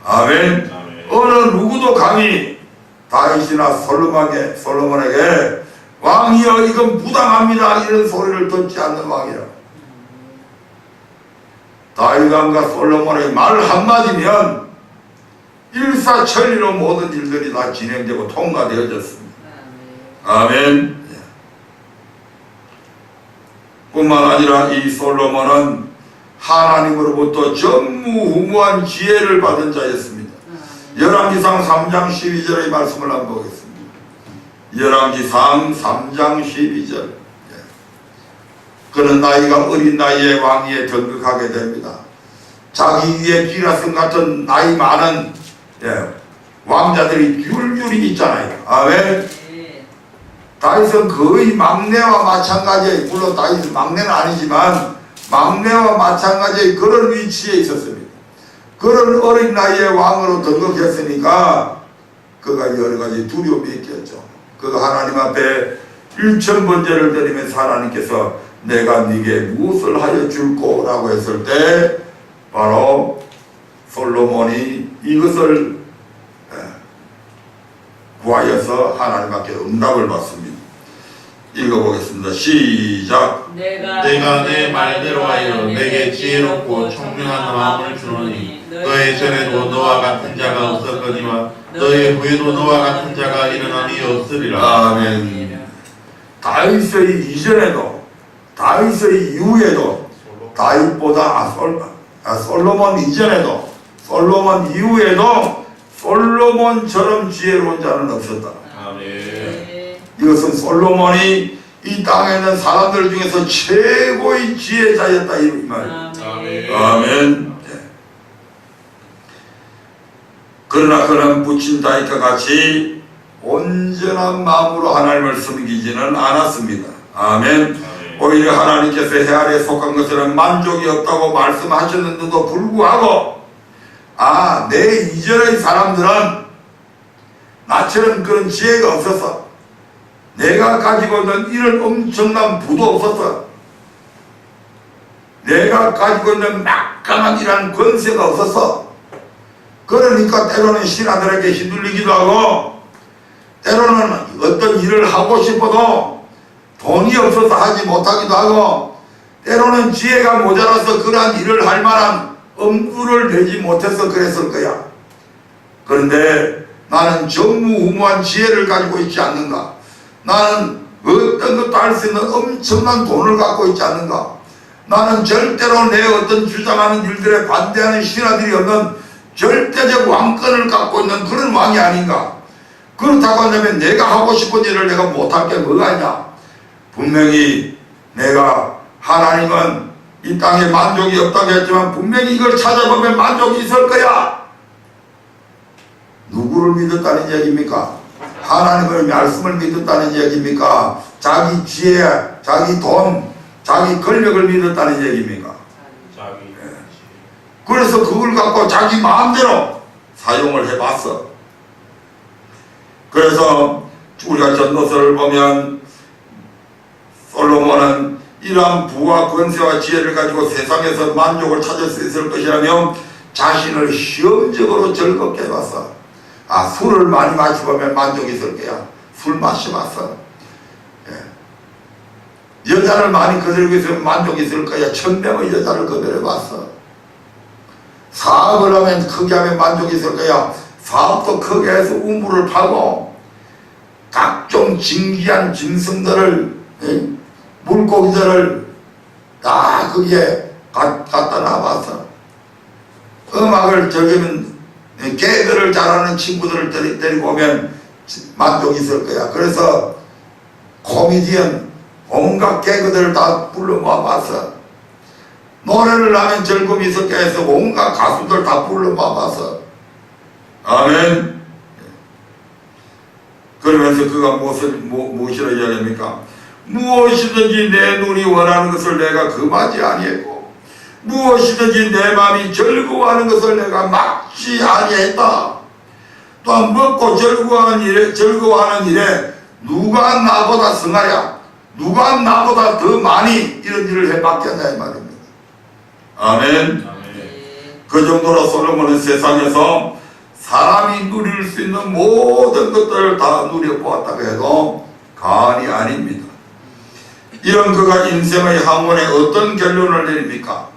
아멘. 어느 누구도 감히 다윗이나 솔로몬에게 왕이여 이건 부당합니다 이런 소리를 듣지 않는 왕이라. 다윗왕과 솔로몬의 말 한마디면 일사천리로 모든 일들이 다 진행되고 통과되어졌습니다. 아멘. 뿐만 아니라 이 솔로몬은 하나님으로부터 전무후무한 지혜를 받은 자였습니다. 열왕기상 3장 12절의 말씀을 한번 보겠습니다. 열왕기상 3장 12절. 그는 나이가 어린 나이에 왕위에 등극하게 됩니다. 자기 위에 기라성 같은 나이 많은 왕자들이 귤귤이 있잖아요. 아멘. 다윗은 거의 막내와 마찬가지의, 물론 다윗은 막내는 아니지만 막내와 마찬가지의 그런 위치에 있었습니다. 그런 어린 나이에 왕으로 등극했으니까 그가 여러 가지 두려움이 있겠죠. 그가 하나님 앞에 일천번제를 드리면서 하나님께서 내가 네게 무엇을 하여 줄꼬? 라고 했을 때 바로 솔로몬이 이것을 구하여서 하나님 앞에 응답을 받습니다. 읽어보겠습니다. 시작. 내가 내 말대로 하여 내게 지혜롭고 총명한 마음을 주노니 너의 전에도 너와 같은 자가 없었거니와 너의 후에도 너와 같은 자가 일어남이 없으리라. 아멘. 다윗의 이전에도 다윗의 이후에도 다윗보다 솔로몬 이전에도 솔로몬 이후에도 솔로몬처럼 지혜로운 자는 없었다. 아멘. 이것은 솔로몬이 이 땅에 있는 사람들 중에서 최고의 지혜자였다 이 말이에요. 아멘. 아멘. 네. 그러나 그는 부친 다윗과 같이 온전한 마음으로 하나님을 섬기지는 않았습니다. 아멘. 오히려 하나님께서 헤아리에 속한 것에는 만족이 없다고 말씀하셨는데도 불구하고 내 이전의 사람들은 나처럼 그런 지혜가 없었어. 내가 가지고 있는 이런 엄청난 부도 없었어. 내가 가지고 있는 막강한 이런 권세가 없었어. 그러니까 때로는 신하들에게 휘둘리기도 하고, 때로는 어떤 일을 하고 싶어도 돈이 없어서 하지 못하기도 하고, 때로는 지혜가 모자라서 그러한 일을 할 만한 엄두를 내지 못해서 그랬을 거야. 그런데 나는 전무후무한 지혜를 가지고 있지 않는가? 나는 어떤 것도 할 수 있는 엄청난 돈을 갖고 있지 않는가? 나는 절대로 내 어떤 주장하는 일들에 반대하는 신하들이 없는 절대적 왕권을 갖고 있는 그런 왕이 아닌가? 그렇다고 한다면 내가 하고 싶은 일을 내가 못할 게 뭐가 있냐? 분명히 내가 하나님은 이 땅에 만족이 없다고 했지만 분명히 이걸 찾아보면 만족이 있을 거야. 누구를 믿었다는 얘기입니까? 하나님의 말씀을 믿었다는 얘기입니까? 자기 지혜, 자기 돈, 자기 권력을 믿었다는 얘기입니까? 자기. 그래서 그걸 갖고 자기 마음대로 사용을 해봤어. 그래서 우리가 전도서를 보면 솔로몬은 이러한 부와 권세와 지혜를 가지고 세상에서 만족을 찾을 수 있을 것이라며 자신을 시험적으로 즐겁게 해봤어. 아, 술을 많이 마셔보면 만족이 있을 거야. 술 마셔봤어. 예. 여자를 많이 거들고 있으면 만족이 있을 거야. 1000명의 여자를 거들어봤어. 사업을 하면 크게 하면 만족이 있을 거야. 사업도 크게 해서 우물을 파고 각종 진귀한 짐승들을, 물고기들을 다 거기에 갖다 놔봤어. 음악을 적으면 개그를 잘하는 친구들을 데리고 오면 만족이 있을 거야. 그래서 코미디언 온갖 개그들을 다 불러 모아봤어. 노래를 하면 즐거움이 있을 거야 해서 온갖 가수들 다 불러 모아봤어. 아멘. 그러면서 그가 무엇이라 이야기합니까? 무엇이든지 내 눈이 원하는 것을 내가 금하지 아니했고 무엇이든지 내 마음이 즐거워하는 것을 내가 막지 아니했다. 또한 먹고 즐거워하는 일에 누가 나보다 승하랴? 누가 나보다 더 많이 이런 일을 해봤겠냐 이 말입니다. 아멘. 그 정도로 솔로몬은 세상에서 사람이 누릴 수 있는 모든 것들을 다 누려보았다고 해도 과언이 아닙니다. 이런 그가 인생의 항원에 어떤 결론을 내립니까?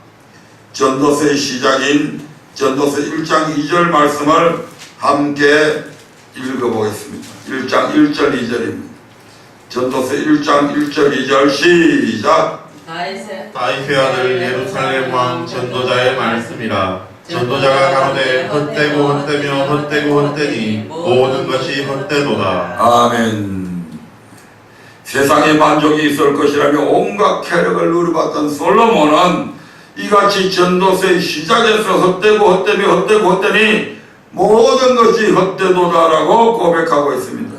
전도서의 시작인 전도서 1장 2절 말씀을 함께 읽어보겠습니다. 1장 1절 2절입니다. 전도서 1장 1절 2절 시작. 다윗의 아들 예루살렘 왕 전도자의 말씀이라. 전도자가 가로되 헛되고 헛되며 헛되고 헛되니 모든 것이 헛되도다. 아멘. 세상에 만족이 있을 것이라며 온갖 쾌락을 누려봤던 솔로몬은 이같이 전도서의 시작에서 헛되고 헛되며 헛되고 헛되니 모든 것이 헛되도다라고 고백하고 있습니다.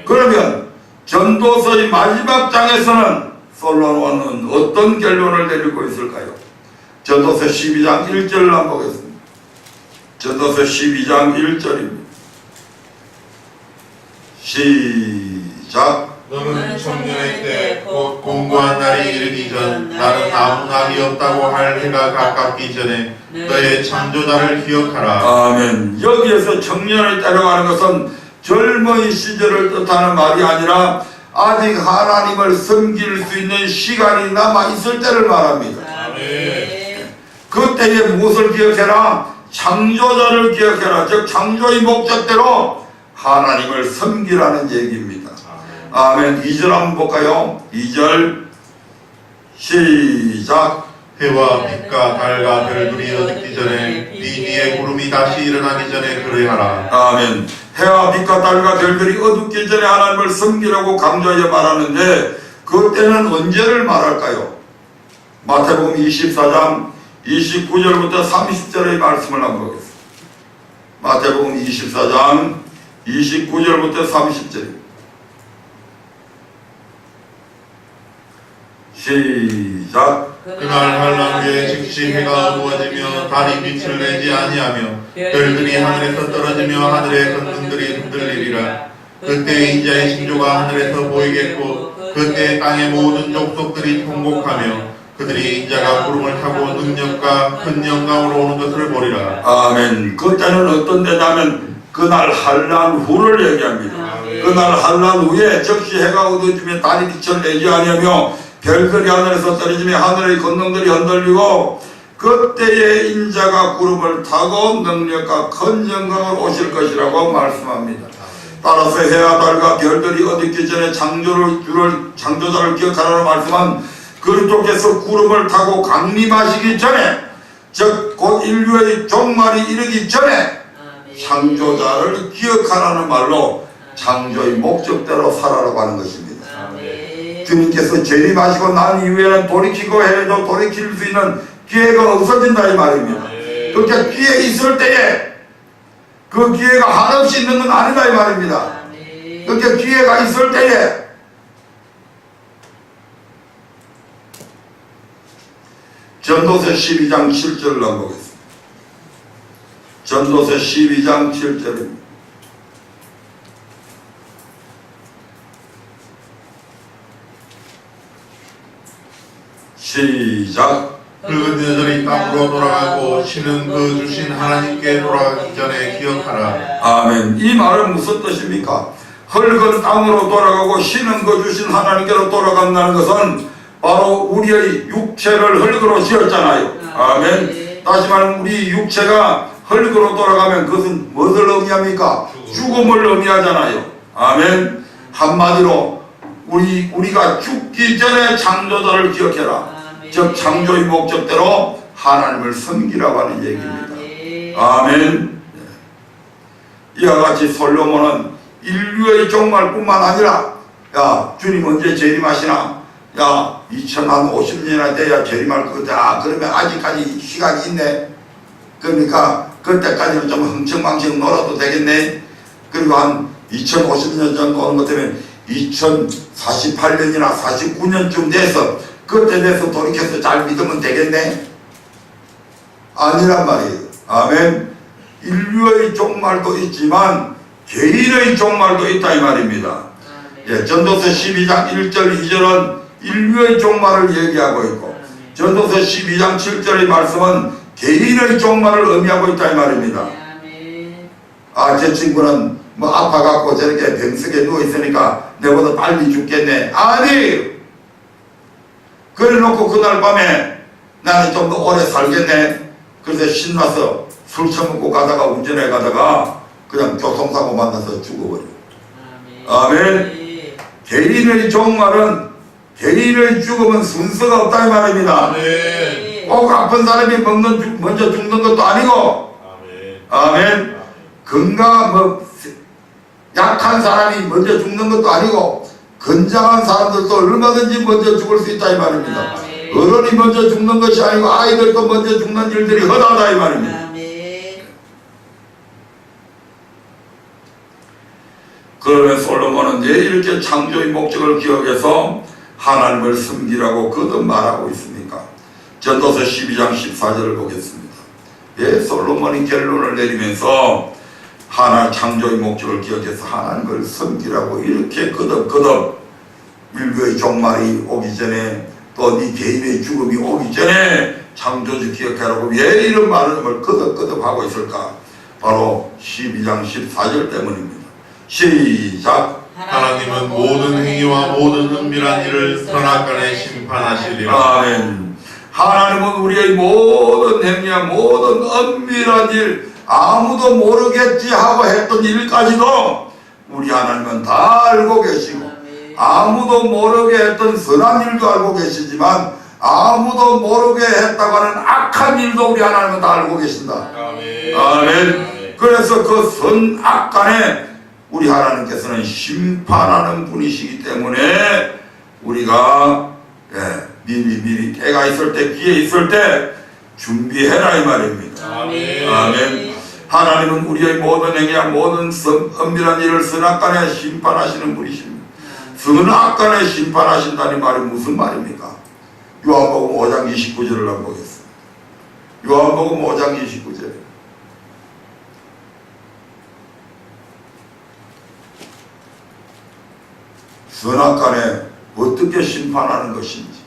그러면 전도서의 마지막 장에서는 솔로몬은 어떤 결론을 내리고 있을까요? 전도서 12장 1절을 한번 보겠습니다. 전도서 12장 1절입니다. 시작. 너는 청년의 때 곧 공고한 날이 이르기 전 나는 아무 날이 없다고 할 해가 가깝기 전에 너의 창조자를 기억하라. 아멘. 여기에서 청년의 때라고 하는 것은 젊은 시절을 뜻하는 말이 아니라 아직 하나님을 섬길 수 있는 시간이 남아 있을 때를 말합니다. 아멘. 그때에 무엇을 기억해라? 창조자를 기억해라. 즉 창조의 목적대로 하나님을 섬기라는 얘기입니다. 아멘. 2절 한번 볼까요? 2절 시작. 해와 빛과 달과 별들이 어둡기 전에 네 뒤에 구름이 다시 일어나기 전에 그러하라. 아멘. 해와 빛과 달과 별들이 어둡기 전에 하나님을 섬기라고 강조하여 말하는데 그때는 언제를 말할까요? 마태복음 24장 29절부터 30절의 말씀을 한번 보겠습니다. 마태복음 24장 29절부터 30절 시작. 그날 한란 후에 즉시 해가 어두워지며 달이 빛을 내지 아니하며 별들이 하늘에서 떨어지며 하늘의 권능들이 흔들리리라. 그때 인자의 징조가 하늘에서 보이겠고 그때 땅의 모든 족속들이 통곡하며 그들이 인자가 구름을 타고 능력과 큰 영광으로 오는 것을 보리라. 아멘. 그때는 어떤 때냐면 그날 한란 후를 얘기합니다. 아멘. 그날 한란 후에 적시 해가 어두워지며 달이 빛을 내지 아니하며 별들이 하늘에서 떨어지며 하늘의 권능들이 흔들리고 그때에 인자가 구름을 타고 능력과 큰 영광으로 오실 것이라고 말씀합니다. 따라서 해와 달과 별들이 어둡기 전에 창조자를 기억하라는 말씀은 그리스도께서 구름을 타고 강림하시기 전에 즉 곧 인류의 종말이 이르기 전에 창조자를 기억하라는 말로 창조의 목적대로 살아라고 하는 것입니다. 주님께서 재림하시고 난 이후에는 돌이키고 해도 돌이킬 수 있는 기회가 없어진다 이 말입니다. 그렇게 기회 있을 때에 그 기회가 한없이 있는 건 아니다 이 말입니다. 그렇게 기회가 있을 때에 전도서 12장 7절을 한번 보겠습니다. 전도서 12장 7절입니다. 시작. 늙은 여절이 땅으로 돌아가고 신은 그 주신 하나님께 돌아가기 전에 기억하라. 아멘. 이 말은 무슨 뜻입니까? 흙은 땅으로 돌아가고 신은 그 주신 하나님께로 돌아간다는 것은 바로 우리의 육체를 흙으로 지었잖아요. 아멘. 다시 말하면 우리 육체가 흙으로 돌아가면 그것은 무엇을 의미합니까? 죽음을 의미하잖아요. 아멘. 한마디로 우리가 죽기 전에 창조자를 기억해라. 즉 창조의 목적대로 하나님을 섬기라고 하는 얘기입니다. 아멘. 이와 같이 솔로몬은 인류의 종말뿐만 아니라 야 주님 언제 재림하시나? 야 2050년이나 돼야 재림할 거다. 그러면 아직까지 시간이 있네. 그러니까 그때까지는 좀 흥청망청 놀아도 되겠네. 그리고 한 2050년 정도 오는 것 때문에 2048년이나 49년쯤 돼서 그때 돼서 돌이켜서 잘 믿으면 되겠네? 아니란 말이에요. 아멘. 인류의 종말도 있지만 개인의 종말도 있다 이 말입니다. 예, 전도서 12장 1절 2절은 인류의 종말을 얘기하고 있고 전도서 12장 7절의 말씀은 개인의 종말을 의미하고 있다 이 말입니다. 아, 제 친구는 뭐 아파갖고 저렇게 병석에 누워있으니까 내보다 빨리 죽겠네. 아니! 그래놓고 그날 밤에 나는 좀 더 오래 살겠네. 그래서 신나서 술 처먹고 가다가 운전해 가다가 그냥 교통사고 만나서 죽어버려. 아멘. 개인의 종말은 개인의 죽음은 순서가 없다 이 말입니다. 꼭 아픈 사람이 먼저 죽는 것도 아니고 아멘. 건강한 약한 사람이 먼저 죽는 것도 아니고 건장한 사람들도 얼마든지 먼저 죽을 수 있다 이 말입니다. 어른이 먼저 죽는 것이 아니고 아이들도 먼저 죽는 일들이 허다하다 이 말입니다. 그러면 솔로몬은 왜 이렇게 창조의 목적을 기억해서 하나님을 섬기라고 거듭 말하고 있습니까? 전도서 12장 14절을 보겠습니다. 예, 솔로몬이 결론을 내리면서 하나님 창조의 목적을 기억해서 하나님을 섬기라고 이렇게 거듭 인류의 종말이 오기 전에 또 네 개인의 죽음이 오기 전에 창조주 기억하라고 왜 이런 말을 거듭 하고 있을까? 바로 12장 14절 때문입니다. 시작. 하나님은 모든 행위와 모든 은밀한 일을 선악간에 심판하시리라. 아멘. 하나님은 우리의 모든 행위와 모든 은밀한 일 아무도 모르겠지 하고 했던 일까지도 우리 하나님은 다 알고 계시고 아무도 모르게 했던 선한 일도 알고 계시지만 아무도 모르게 했다고 하는 악한 일도 우리 하나님은 다 알고 계신다. 아멘. 그래서 그 선악간에 우리 하나님께서는 심판하는 분이시기 때문에 우리가 미리 때가 있을 때 기회 있을 때 준비해라 이 말입니다. 아멘. 하나님은 우리의 모든 행위와 모든 은밀한 일을 선악간에 심판하시는 분이십니다. 선악간에 심판하신다는 말이 무슨 말입니까? 요한복음 5장 29절을 한번 보겠습니다. 요한복음 5장 29절. 선악간에 어떻게 심판하는 것인지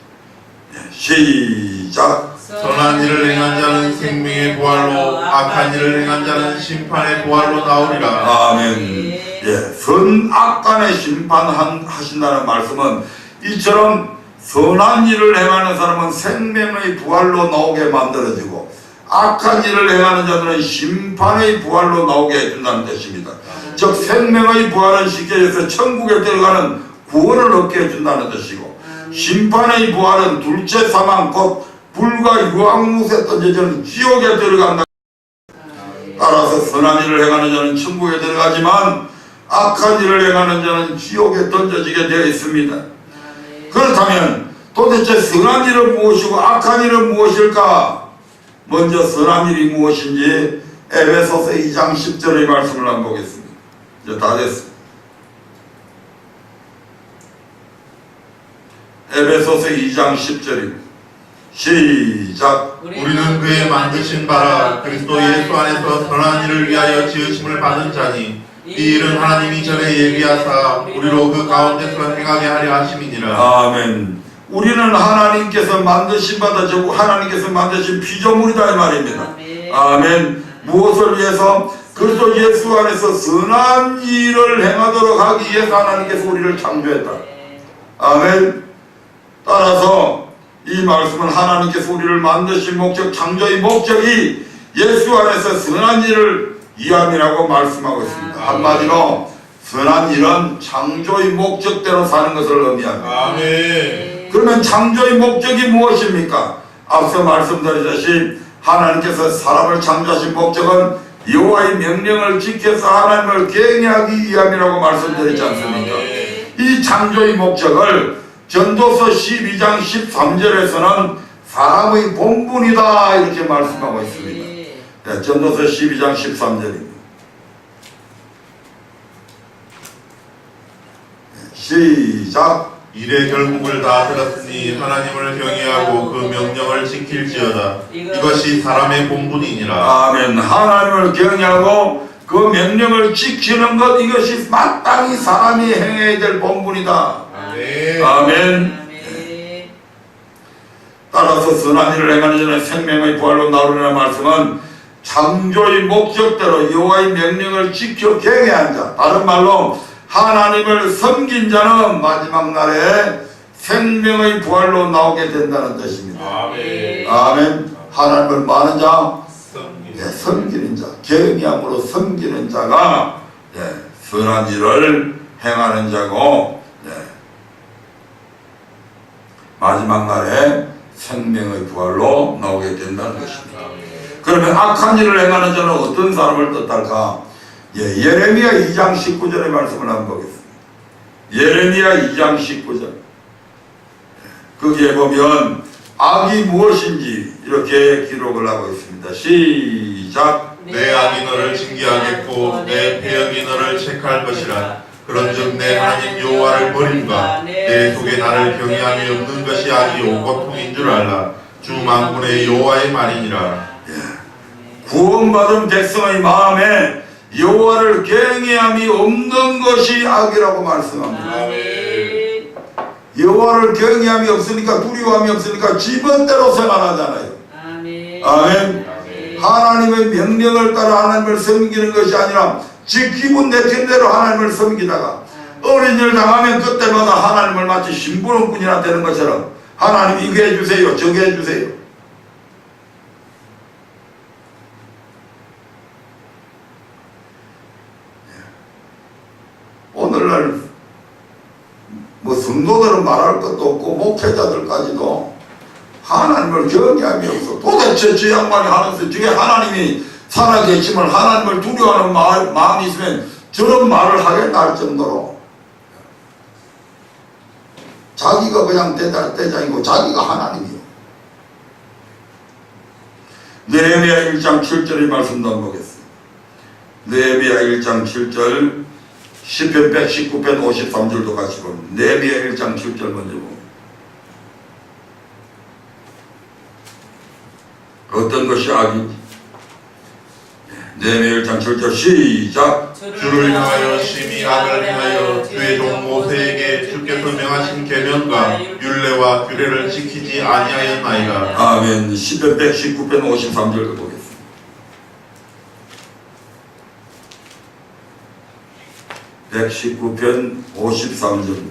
시작. 선한 일을 행한 자는 생명의 부활로 악한 일을 행한 자는 심판의 부활로 나오리라. 아멘. 예, 선악간의 심판하신다는 말씀은 이처럼 선한 일을 행하는 사람은 생명의 부활로 나오게 만들어지고 악한 일을 행하는 자들은 심판의 부활로 나오게 해준다는 뜻입니다. 즉 생명의 부활은 쉽게 해서 천국에 들어가는 구원을 얻게 해준다는 뜻이고 심판의 부활은 둘째 사망 곧 불과 유황못에 던져지는 지옥에 들어간다. 따라서 선한 일을 행하는 자는 천국에 들어가지만 악한 일을 행하는 자는 지옥에 던져지게 되어 있습니다. 그렇다면 도대체 선한 일은 무엇이고 악한 일은 무엇일까? 먼저 선한 일이 무엇인지 에베소서 2장 10절의 말씀을 한번 보겠습니다. 이제 다 됐습니다. 에베소서 2장 10절입니다. 시작. 우리는 그의 만드신 바라 그리스도 예수 안에서 선한 일을 위하여 지으심을 받은 자니 이 일은 하나님이 전에 예비하사 우리로 그 가운데서 행하게 하려 하심이니라. 아멘. 우리는 하나님께서 만드신 바다, 즉 하나님께서 만드신 피조물이다 이 말입니다. 아멘. 무엇을 위해서? 그리스도 예수 안에서 선한 일을 행하도록 하기 위해서 하나님께서 우리를 창조했다. 아멘. 따라서 이 말씀은 하나님께서 우리를 만드신 목적, 창조의 목적이 예수 안에서 선한 일을 위함이라고 말씀하고 있습니다. 한마디로 선한 일은 창조의 목적대로 사는 것을 의미합니다. 아멘. 그러면 창조의 목적이 무엇입니까? 앞서 말씀드렸듯이 하나님께서 사람을 창조하신 목적은 여호와의 명령을 지켜서 하나님을 경외하기 위함이라고 말씀드렸지 않습니까? 이 창조의 목적을 전도서 12장 13절에서는 사람의 본분이다 이렇게 말씀하고 있습니다. 네, 전도서 12장 13절입니다. 시작. 일의 결국을 다 들었으니 하나님을 경외하고 그 명령을 지킬지어다. 이것이 사람의 본분이니라. 아멘. 하나님을 경외하고 그 명령을 지키는 것, 이것이 마땅히 사람이 행해야 될 본분이다. 아멘. 아멘. 따라서 선한 일을 행하는 자는 생명의 부활로 나오리라는 말씀은 창조의 목적대로 여호와의 명령을 지켜 경외한 자, 다른 말로 하나님을 섬긴 자는 마지막 날에 생명의 부활로 나오게 된다는 뜻입니다. 아멘. 아멘. 하나님을 많은 자, 섬기는 예, 섬기는 자, 경외함으로 섬기는 자가 예, 선한 일을 행하는 자고 예, 마지막 날에 생명의 부활로 나오게 된다는 것입니다. 그러면 악한 일을 행하는 자는 어떤 사람을 뜻할까? 예, 예레미야 2장 19절의 말씀을 한번 보겠습니다. 예레미야 2장 19절. 거기에 보면 악이 무엇인지 이렇게 기록을 하고 있습니다. 시작. 내 악이 너를 징계하겠고 내 배역이 너를 책할 것이라. 그런즉 내 하나님 여호와를 버림과 내 속에 나를 경외함이 없는 것이 악이요 고통인 줄 알라. 주 만군의 여호와의 말이니라. 구원받은 백성의 마음에 여호와를 경외함이 없는 것이 악이라고 말씀합니다. 아멘. 여호와를 경외함이 없으니까, 두려움이 없으니까 지멋대로 생활하잖아요. 아멘. 하나님의 명령을 따라 하나님을 섬기는 것이 아니라 지 기분 내편대로 하나님을 섬기다가 어린 일 당하면 그때마다 하나님을 마치 심부름꾼이나 되는 것처럼 하나님 이거 해주세요, 저거 해주세요. 오늘날 뭐 성도들은 말할 것도 없고 목회자들까지도 하나님을 경외함이 없어. 도대체 저 양반이 하면서 저게 하나님이 살아계심을, 하나님을 두려워하는 마음이 있으면 저런 말을 하겠나 할 정도로 자기가 그냥 대장이고 자기가 하나님이요. 느헤미야 1장 7절의 말씀도 한번 보겠습니다. 느헤미야 1장 7절, 시편 119편 53절도 같이 봅니다. 느헤미야 1장 7절 먼저 봅니다. 어떤 것이 악인지. 네, 7절 시작. 주를 향하여 심히 악을 행하여 주의 종 모세에게 주께서 명하신 계명과 율례와 규례를 지키지 아니하였나이다. 아멘. 시편 119편 53절 보겠습니다. (119편) 53절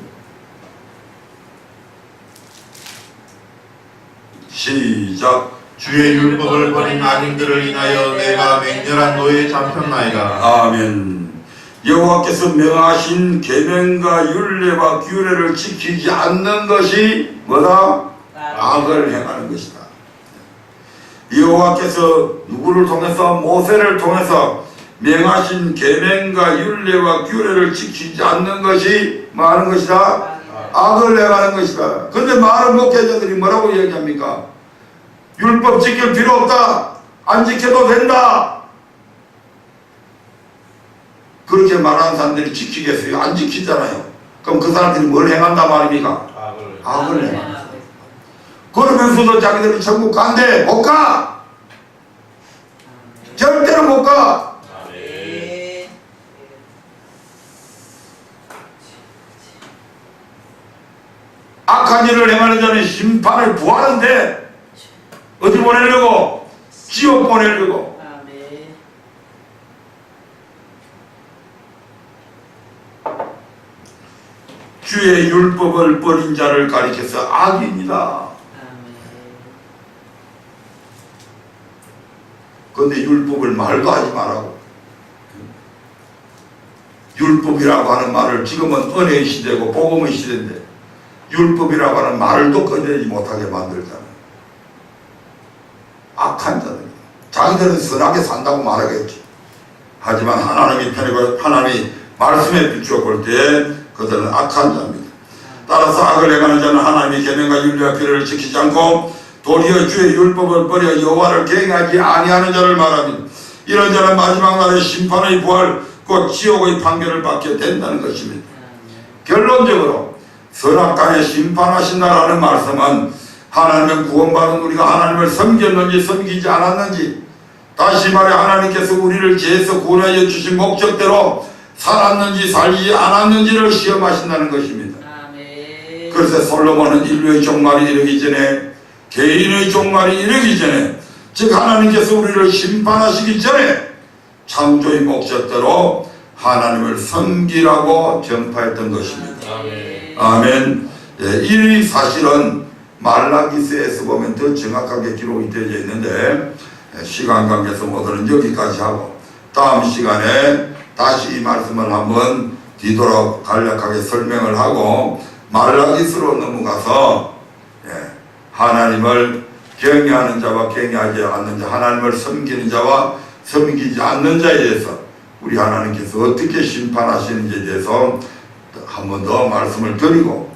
시작. 주의 율법을 버린 악인들을 인하여 내가 맹렬한 노예에 잡혔나이다. 아멘. 여호와께서 명하신 계명과 율례와 규례를 지키지 않는 것이 뭐다? 악을 행하는 것이다. 여호와께서 누구를 통해서? 모세를 통해서 명하신 계명과 율례와 규례를 지키지 않는 것이 뭐 하는 것이다? 악을 행하는 것이다. 근데 많은 목회자들이 뭐라고 얘기합니까? 율법 지킬 필요 없다. 안 지켜도 된다. 그렇게 말하는 사람들이 지키겠어요? 안 지키잖아요. 그럼 그 사람들이 뭘 행한다 말입니까? 악을 행한다. 그러면서도 자기들이 천국 간대. 못 가. 절대로 못 가. 악한 일을 행하는 자는 심판을 구하는데 어디 보내려고? 지옥 보내려고. 주의 율법을 버린 자를 가리켜서 악입니다. 그런데 율법을 말도 하지 말라고. 율법이라고 하는 말을, 지금은 은혜의 시대고 복음의 시대인데 율법이라고 하는 말도 꺼내지 못하게 만들잖아요. 악한 자들, 자기들은 선하게 산다고 말하겠지. 하지만 하나님이 편이고 하나님이 말씀에 비추어 볼 때 그들은 악한 자입니다. 따라서 악을 행하는 자는 하나님의 계명과 율례와 규례를 지키지 않고 도리어 주의 율법을 버려 여호와를 경외하지 아니하는 자를 말합니다. 이런 자는 마지막 날에 심판의 부활, 곧 지옥의 판결을 받게 된다는 것입니다. 결론적으로 선악간에 심판하신다라는 말씀은 하나님은 구원받은 우리가 하나님을 섬겼는지 섬기지 않았는지, 다시 말해 하나님께서 우리를 죄에서 구원하여 주신 목적대로 살았는지 살지 않았는지를 시험하신다는 것입니다. 그래서 솔로몬은 인류의 종말이 이르기 전에, 개인의 종말이 이르기 전에, 즉 하나님께서 우리를 심판하시기 전에 창조의 목적대로 하나님을 섬기라고 전파했던 것입니다. 아멘. 이 사실은 말라기서에서 보면 더 정확하게 기록이 되어 있는데 시간 관계에서 오늘은 여기까지 하고 다음 시간에 다시 이 말씀을 한번 뒤돌아 간략하게 설명을 하고 말라기서로 넘어가서 하나님을 경외하는 자와 경외하지 않는 자, 하나님을 섬기는 자와 섬기지 않는 자에 대해서 우리 하나님께서 어떻게 심판하시는지에 대해서 한 번 더 말씀을 드리고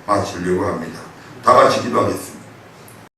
마치려고 합니다. 다 같이 기도하겠습니다.